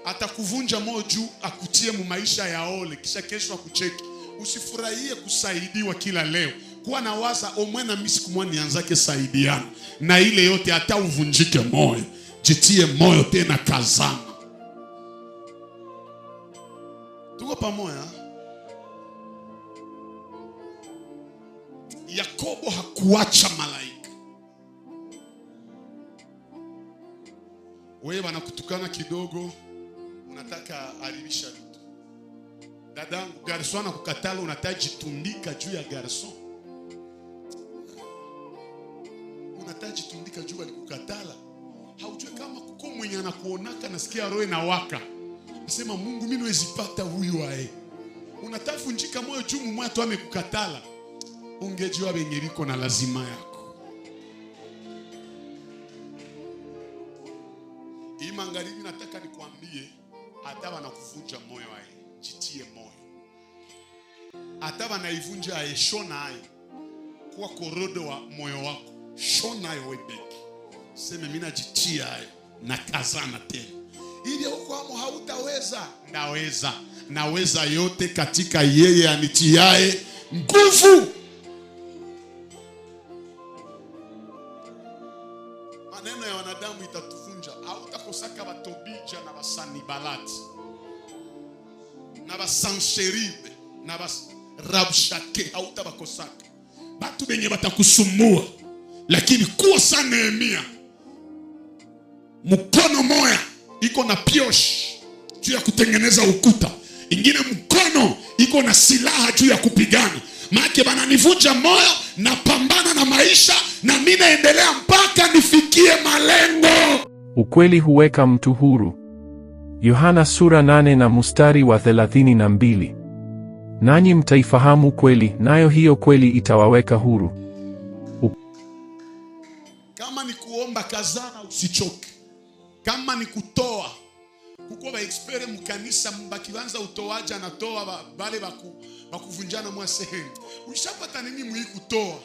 Atakuvunja moyo juu akutie mu maisha ya ole kisha kesho akucheki. Usifurahie kusaidiwa kila leo. Kuwa na waza omwe na mimi siku moja nianzake saidiana. Na ile yote hata uvunjike moyo. Jitie moyo tena kazana. Tuko pamoja. Yakobo hakuacha malaika. Wewe wanakutukana kidogo, unataka alibisha vitu. Dadangu, garson anakukatala, unataka jitundika juu ya garson. Unataka jitundika juu alikukatala. Haujui kama kuko mwenye anakuonaka nasikia roho na waka. Nasema Mungu mimi niwezi pata huyu ae. Unataka vunjika moyo juu mmoja tu amekukatala. Ungejua benye liko na lazima yako. Hii magharibi nataka nikwambie, hata wanakuvunja moyo ae, jitie moyo. Hata wanaivunja ae, shona ae. Kwa korodo wa moyo wako, shona ae webeki. Seme mimi najitia ae, na kazana tena. Ili huko amo hautaweza, naweza. Naweza yote katika yeye anitiae nguvu. Maneno ya wanadamu itatuvunja. Hautakosaka batobija na basanibalati na basansheribe na basrabshake. Hautabakosaka. Batu benye batakusumbua. Lakini kuwa sana Nehemia, mkono moya iko na piosh juu ya kutengeneza ukuta, ingine mkono iko na silaha juu ya kupigana. Maana bananivunja moyo, napambana na maisha na mimi naendelea mpaka nifikie malengo. Ukweli huweka mtu huru. Yohana sura 8 na mstari wa 32. Nanyi mtaifahamu kweli, nayo hiyo kweli itawaweka huru. Kama ni kuomba, kazana, usichoke. Kama ni kutoa, kuko ba expert mkanisa mbakianza utoaji, anatoa bale bakuvunjana mwa sehemu. Ushapata nini mwi kutoa?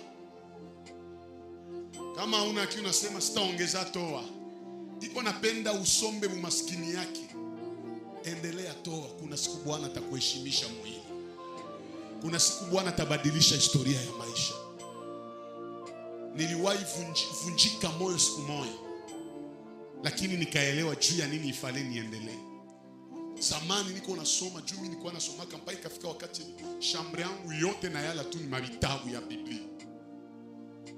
Kama una kitu unasema sitaongeza, toa. Iko napenda usombe umaskini yake. Endelea toa. Kuna siku Bwana atakuheshimisha mwili. Kuna siku Bwana atabadilisha historia ya maisha. Niliwahi vunjika moyo siku moja, lakini nikaelewa juu ya nini ifale niendelee. Zamani niko nasoma, juu mimi nilikuwa nasoma mpaka ikafika wakati shambre yangu yote na yala tu ni mavitabu ya Biblia.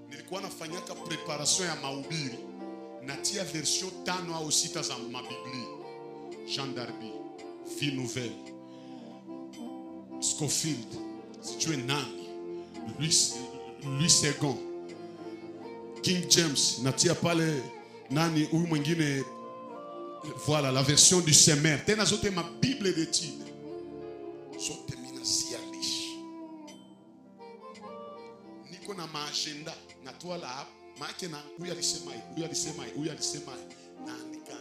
Nilikuwa nafanyaka preparation ya mahubiri, natia version 5 au 6 za mabiblia. Jean Darby, Vie Nouvelle, Scofield, sijue nani, Louis Second, King James, natia pale nani huyu mwingine, voilà la version du Semeur. Tena zote ma Bible d'étude. Zote mina sialishi. Niko na maagenda na toa la maana na huyu alisema na andika.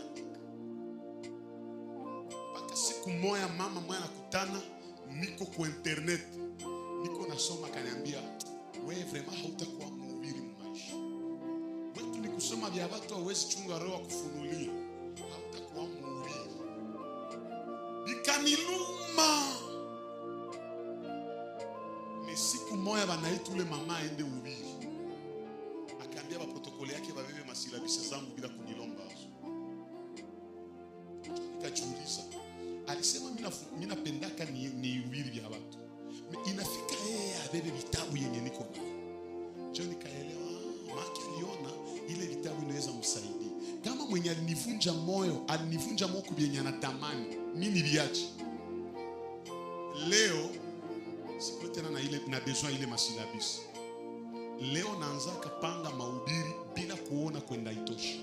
Mpaka siku moja mama mmoja nakutana, niko kwa internet, niko nasoma, kaniambia wewe vraiment hautakuwa mhubiri maisha. Wewe tulikusoma vya watu hawezi chunga roho kufunulia. Hautakuwa mhubiri. Ikaniluma. Ni siku moja banaita ule mama aende uhubiri. Akaambia protokoli yake babebe masilabisha zangu bila kunilomba. Nikajiuliza. Alisema mimi napendaka ni uhubiri vya watu. Inafika yeye abebe vitabu yenye niko nayo. Je, nikaelewa maki aliona ile vitabu inaweza msaidia. Kama mwenye alinivunja moyo kubienya na tamani, mimi niliacha. Leo siko tena na ile na besoin ile masilabisi. Leo naanza kapanga mahubiri bila kuona kwenda itosha.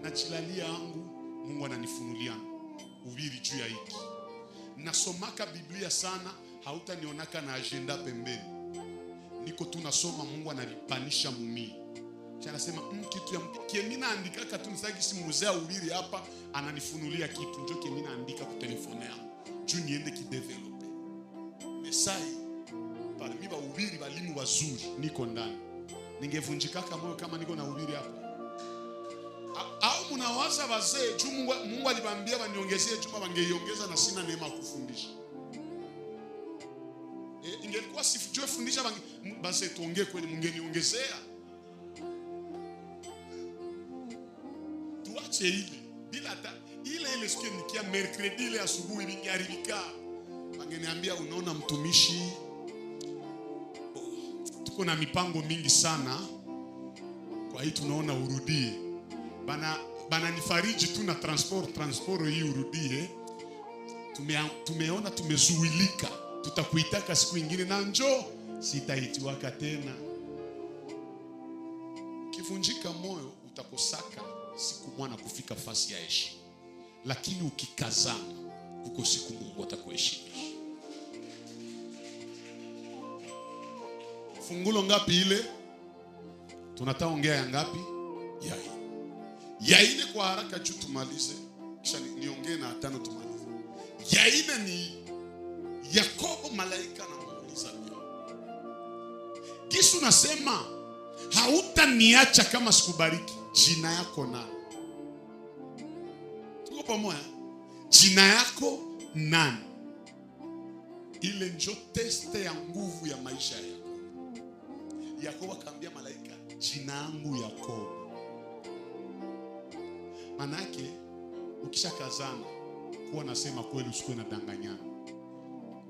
Na chilalia yangu Mungu ananifunulia uhubiri juu ya hiki. Nasomaka Biblia sana, hautanionaka na agenda pembeni. Niko tu nasoma, Mungu ananipanisha mumi. Anasema kitu ya mimi naandika katu nisaki si muzea uhubiri hapa, ananifunulia kitu ndio mimi naandika kwa telefone yangu. Juu niende kidevelop. Mesai pale mimi bahubiri balimu wazuri niko ndani. Ningevunjikaka moyo kama niko na uhubiri hapa. Au mnawaza wazee juu Mungu alibambia waniongezee chuma, wangeiongeza na sina neema kufundisha. Ingelikuwa sifujue fundisha basi tuongee kweli, mngeniongezea. Tuache hili bila hata ile siku nikia mercredi ile asubuhi ningeharibika. Wangeniambia unaona mtumishi, tuko na mipango mingi sana, kwa hiyo tunaona urudie. Bana nifariji tu na transport hii urudie. Tumeona tumezuilika, tutakuitaka siku nyingine na njoo, sitaitiwaka tena. Kivunjika moyo utakosaka siku mwana kufika fasi ya heshima. Lakini ukikazana uko siku Mungu atakuheshimisha. Fungulo ngapi ile? Tunataka ongea ya ngapi? Ya ine kwa haraka juu tumalize. Kisha niongee na 5 tumalize. Ya ine ni Yakobo malaika anamuuliza Mungu. Kisu nasema hautaniacha kama sikubariki. Jina yako nani? Tuko pamoja? Jina yako nani? Ile njo teste ya nguvu ya maisha yako. Yakobo akamwambia malaika, jina yangu Yakobo. Manake ukishakazana kuwa nasema kweli, usikuwe na danganyana.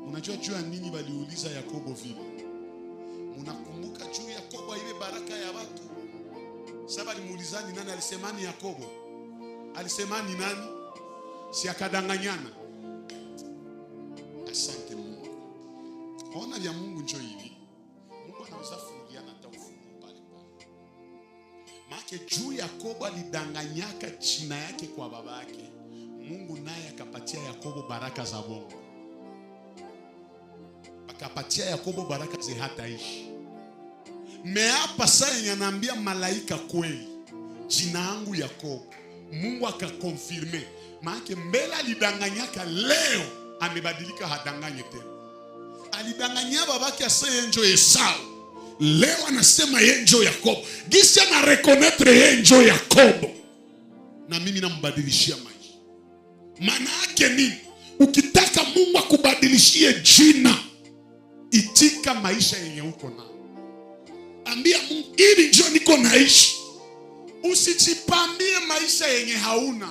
Unajua juu ya nini waliuliza Yakobo vile? Unakumbuka juu Yakobo ile baraka ya watu? Sasa alimuulizani nani, alisemani Yakobo. Alisemani nani? Si akadanganyana. Asante Mungu. Ona vya Mungu njoo hivi. Mungu anaweza kufungia na taufumu pale pale. Maana juu Yakobo alidanganyaka jina yake kwa baba yake. Mungu naye akapatia Yakobo baraka za bongo. Akapatia Yakobo baraka za hataishi. Meapa saa yenye anaambia malaika kweli, jina yangu Yakobo. Mungu akakonfirme. Maana mbele alidanganyaka, leo amebadilika, hadanganye tena. Alidanganya babake ase yenjo Esau, leo anasema yenjo Yakobo. Gisi ana reconnaître yenjo Yakobo, na mimi nambadilishia maisha. Maana yake nini? Ukitaka Mungu akubadilishie jina, itika maisha yenye uko na. Ambia Mungu, ili ndio niko naishi. Usijipambie maisha yenye hauna.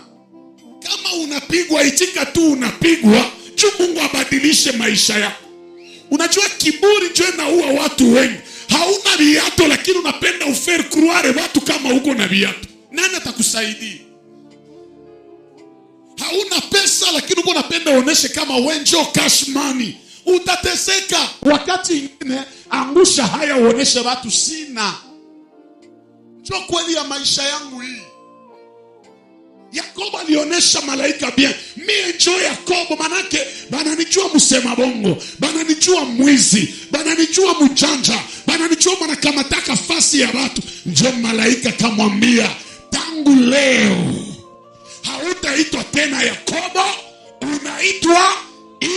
Kama unapigwa, itika tu unapigwa, juu Mungu abadilishe maisha yako. Unajua kiburi ndio inaua watu wengi. Hauna viatu lakini unapenda ufaire croire watu kama uko na viatu. Nani atakusaidia? Hauna pesa lakini uko unapenda uoneshe kama wenjo cash money. Utateseka. Wakati mwingine angusha haya uoneshe watu sina. Njoo kweli ya maisha yangu hii. Yakobo alionesha malaika bien. Mie njoo Yakobo, manake bananijua msema bongo, bananijua mwizi, bananijua mjanja, bananijua mwanakamataka fasi ya watu. Njoo malaika kamwambia, tangu leo hautaitwa tena Yakobo, unaitwa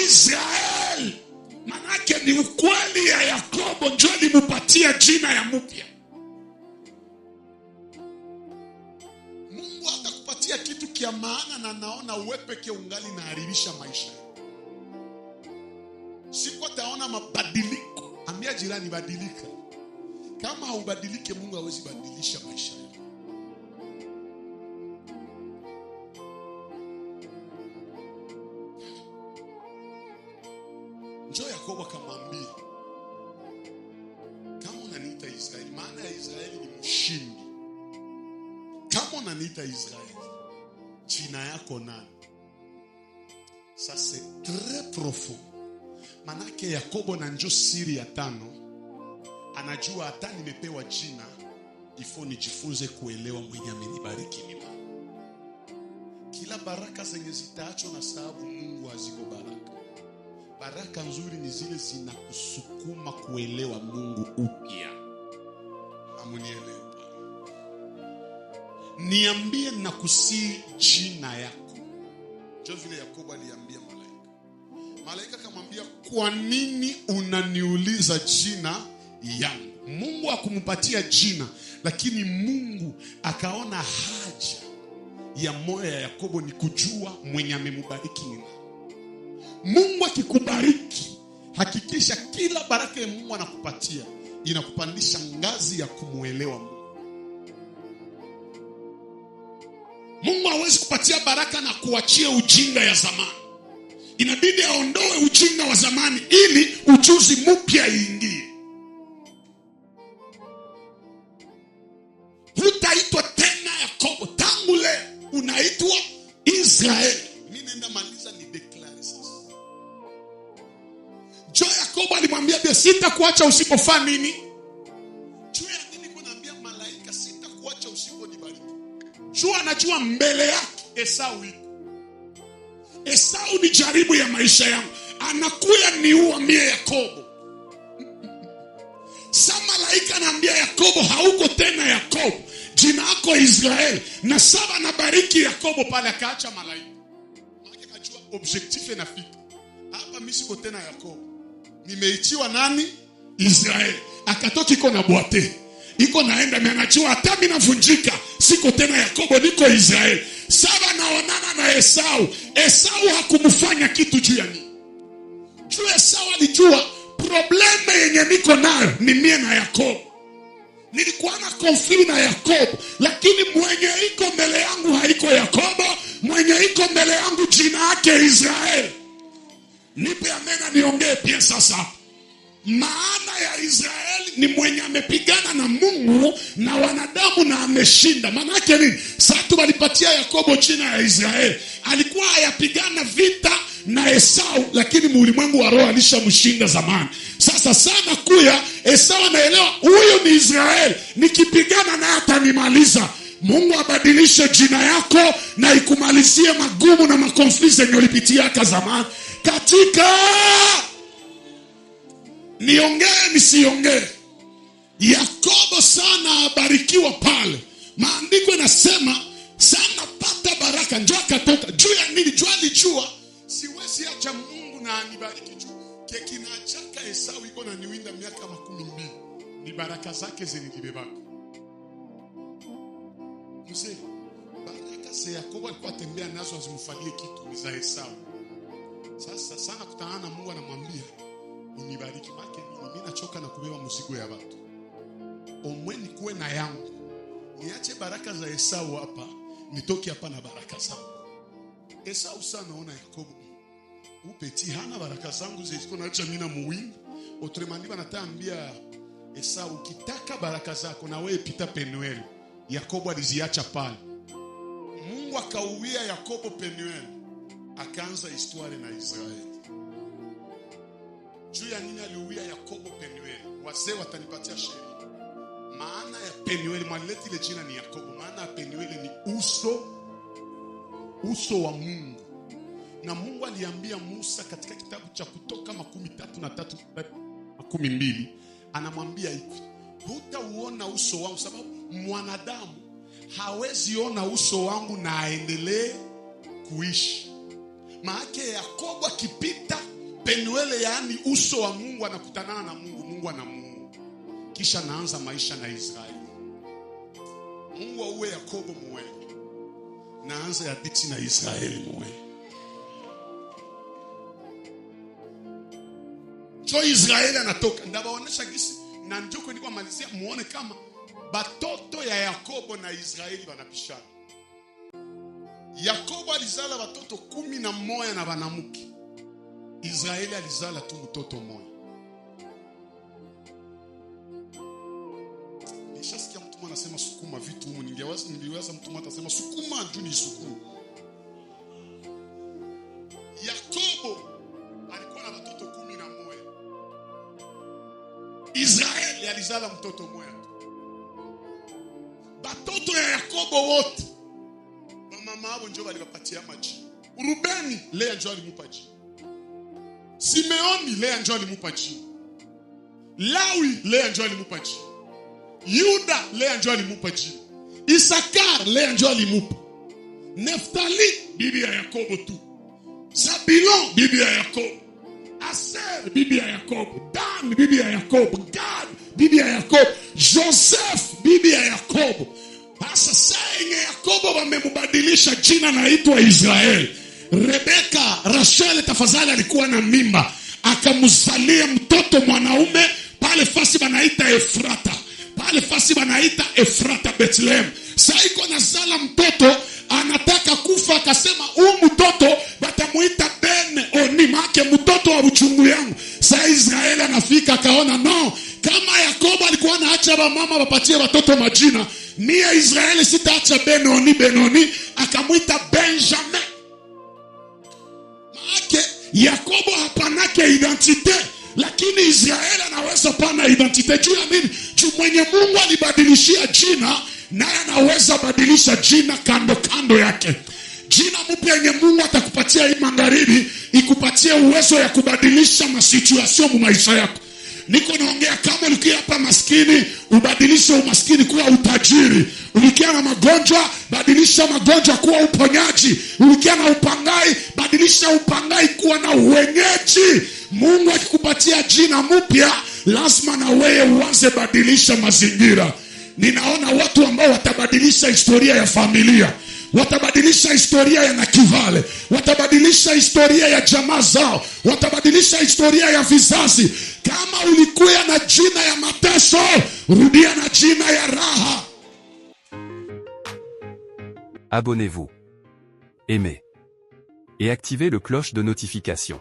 Israel. Manake ni ukweli ya Yakobo njoo alimupatia jina ya mpya. Mungu atakupatia kitu kia maana na naona uwe peke ungali na haribisha maisha. Siku taona mabadiliko. Ambia jirani, badilika. Kama haubadilike Mungu hawezi badilisha maisha yako. Njoo Yakobo akamwambia, kama unaniita Israeli, maana ya Israeli ni mshindi. Kama unaniita Israeli, jina yako nani? Ça c'est très profond. Manake Yakobo na njoo siri ya tano. Anajua hata nimepewa jina, ifo nijifunze kuelewa mwenye amenibariki ni nani. Kila baraka zenye zitaachwa na sababu Mungu haziko baraka. Baraka nzuri ni zile zinakusukuma kuelewa Mungu upya. Amunielewa. Niambie na kusi jina yako. Ndio vile Yakobo aliambia malaika. Malaika akamwambia, kwa nini unaniuliza jina yangu? Mungu akumpatia jina, lakini Mungu akaona haja ya moyo ya Yakobo ni kujua mwenye amembariki ni nani. Mungu akikubariki, hakikisha kila baraka ya Mungu anakupatia inakupandisha ngazi ya kumuelewa Mungu. Mungu hawezi kupatia baraka na kuachia ujinga ya zamani. Inabidi aondoe ujinga wa zamani ili ujuzi mpya iingie. Hutaitwa tena Yakobo, tangu leo unaitwa Israeli. Mimi naenda maliza ni declare sasa. Yakobo alimwambia Bia, sitakuacha usipofanya nini? Jua ya nini kunaambia malaika sitakuacha usiponibariki? Jua anajua mbele yake Esau. Esau ni jaribu ya maisha yangu. Anakuya niua mie Yakobo. Sa malaika anaambia Yakobo, hauko tena Yakobo, jina lako Israeli. Na saba nabariki Yakobo pale, akaacha malaika. Maana kajua objectif inafika. Hapa mimi siko tena Yakobo. Nimeitiwa nani? Israeli. Akatoka iko na boite. Iko naenda anajua hata mimi navunjika, siko tena Yakobo, niko Israeli. Saba naonana na Esau. Esau hakumfanya kitu juu ya nini? Juu Esau alijua probleme yenye niko nayo ni mie na Yakobo. Nilikuwa na conflict na Yakobo, lakini mwenye iko mbele yangu haiko Yakobo, mwenye iko mbele yangu jina yake Israeli. Nipe amena niongee pia sasa. Maana ya Israeli ni mwenye amepigana na Mungu na wanadamu na ameshinda. Maana yake nini? Sasa walipatia Yakobo jina ya Israeli. Alikuwa hayapigana vita na Esau, lakini mulimwengu wa roho alishamshinda zamani. Sasa sana kuya Esau anaelewa huyu ni Israeli, nikipigana naye atanimaliza. Mungu abadilishe jina yako na ikumalizie magumu na makonflikti zenye ulipitia zamani. Katika niongee nisiongee, Yakobo sana abarikiwa pale. Maandiko yanasema sana pata baraka, njoo akatoka. Juu ya nini? Juu alijua siwezi acha Mungu na anibariki juu. Kinachaka Esau iko na niwinda miaka 12. Ni baraka zake zinibebaka. Mzee, baraka za Yakobo alikuwa tembea nazo azimfanyie kitu ni za Esau. Sasa sana kutana na Mungu anamwambia unibariki, make mimi nachoka na kubeba mzigo ya watu. Omweni kuwe na yangu. Niache baraka za Esau hapa, nitoke hapa na baraka zangu. Esau sana ona Yakobo. Upeti hana baraka zangu ziko naacha mimi na muwingi. Otremandi banataambia Esau, ukitaka baraka zako na wewe pita Penueli. Yakobo aliziacha pale. Mungu akauwia Yakobo Penueli. Akaanza historia na Israeli. Juu ya nini aliuwia Yakobo Penueli? Wazee watanipatia sheria. Maana ya Penueli, maleti ile jina ni Yakobo. Maana ya Penueli ni uso wa Mungu. Na Mungu aliambia Musa katika kitabu cha Kutoka 33:12, anamwambia hivi, hutauona uso wangu, sababu mwanadamu hawezi ona uso wangu na aendelee kuishi. Maana Yakobo akipita Penueli, yaani uso wa Mungu, anakutana na Mungu, Mungu anamuua. Kisha naanza maisha na Israeli. Mungu auwe Yakobo muwe, naanza ya biti na Israeli muwe. So Israeli anatoka, ndabaonesha gisi na njoko niko malizia muone kama batoto ya Yakobo na Israeli wanapishana. Yakobo alizala watoto 11 na banamuki. Israeli alizala tu mtoto mmoja. Nishasikia mtu mmoja anasema sukuma vitu humu, ningeweza mtu mmoja atasema sukuma juu ni sukuma. Yakobo alikuwa na watoto 11. Israeli alizala mtoto mmoja. Batoto ya Yakobo wote mama wao njoo walipatia maji. Rubeni Lea njoo alimupa jina. Simeoni Lea njoo alimupa jina. Lawi Lea njoo alimupa jina. Yuda Lea njoo alimupa jina. Isakar Lea njoo alimupa. Neftali bibi ya Yakobo tu. Zabulon bibi ya Yakobo. Aser bibi ya Yakobo. Dan bibi ya Yakobo. Gad bibi ya Yakobo. Joseph bibi ya Yakobo. Sasa Yakobo wamembadilisha jina, naitwa Israeli. Rebeka, Rachel tafadhali alikuwa na mimba, akamzalia mtoto mwanaume pale fasi banaita Efrata. Pale fasi banaita Efrata Bethlehem. Sasa iko nazala mtoto anataka kufa, akasema mtoto batamuita Ben-Oni, make mtoto wa uchungu yangu. Sasa Israeli anafika akaona no, kama Yakobo alikuwa anaacha mama wapatie watoto majina, mia Israeli sitaacha Ben-Oni, akamuita Benjamin. Maana Yakobo hapanake identite, lakini Israeli anaweza pana identite. Juu ya nini? Juu mwenye Mungu alibadilishia jina, naye anaweza badilisha jina kando yake. Jina mpya yenye Mungu atakupatia hii magharibi, ikupatie uwezo ya kubadilisha masituasyon mu maisha yako. Niko naongea kama ulikia hapa maskini, ubadilishe umaskini kuwa utajiri. Ulikia na magonjwa, badilisha magonjwa kuwa uponyaji. Ulikia na upangai, badilisha upangai kuwa na uwenyeji. Mungu akikupatia jina mpya, lazima na wewe uanze badilisha mazingira. Ninaona watu ambao watabadilisha historia ya familia, watabadilisha historia ya Nakivale, watabadilisha historia ya jamaa zao, watabadilisha historia ya vizazi. Kama ulikuwa na jina ya mateso, rudia na jina ya raha. Abonnez-vous, aimez et activez le cloche de notification.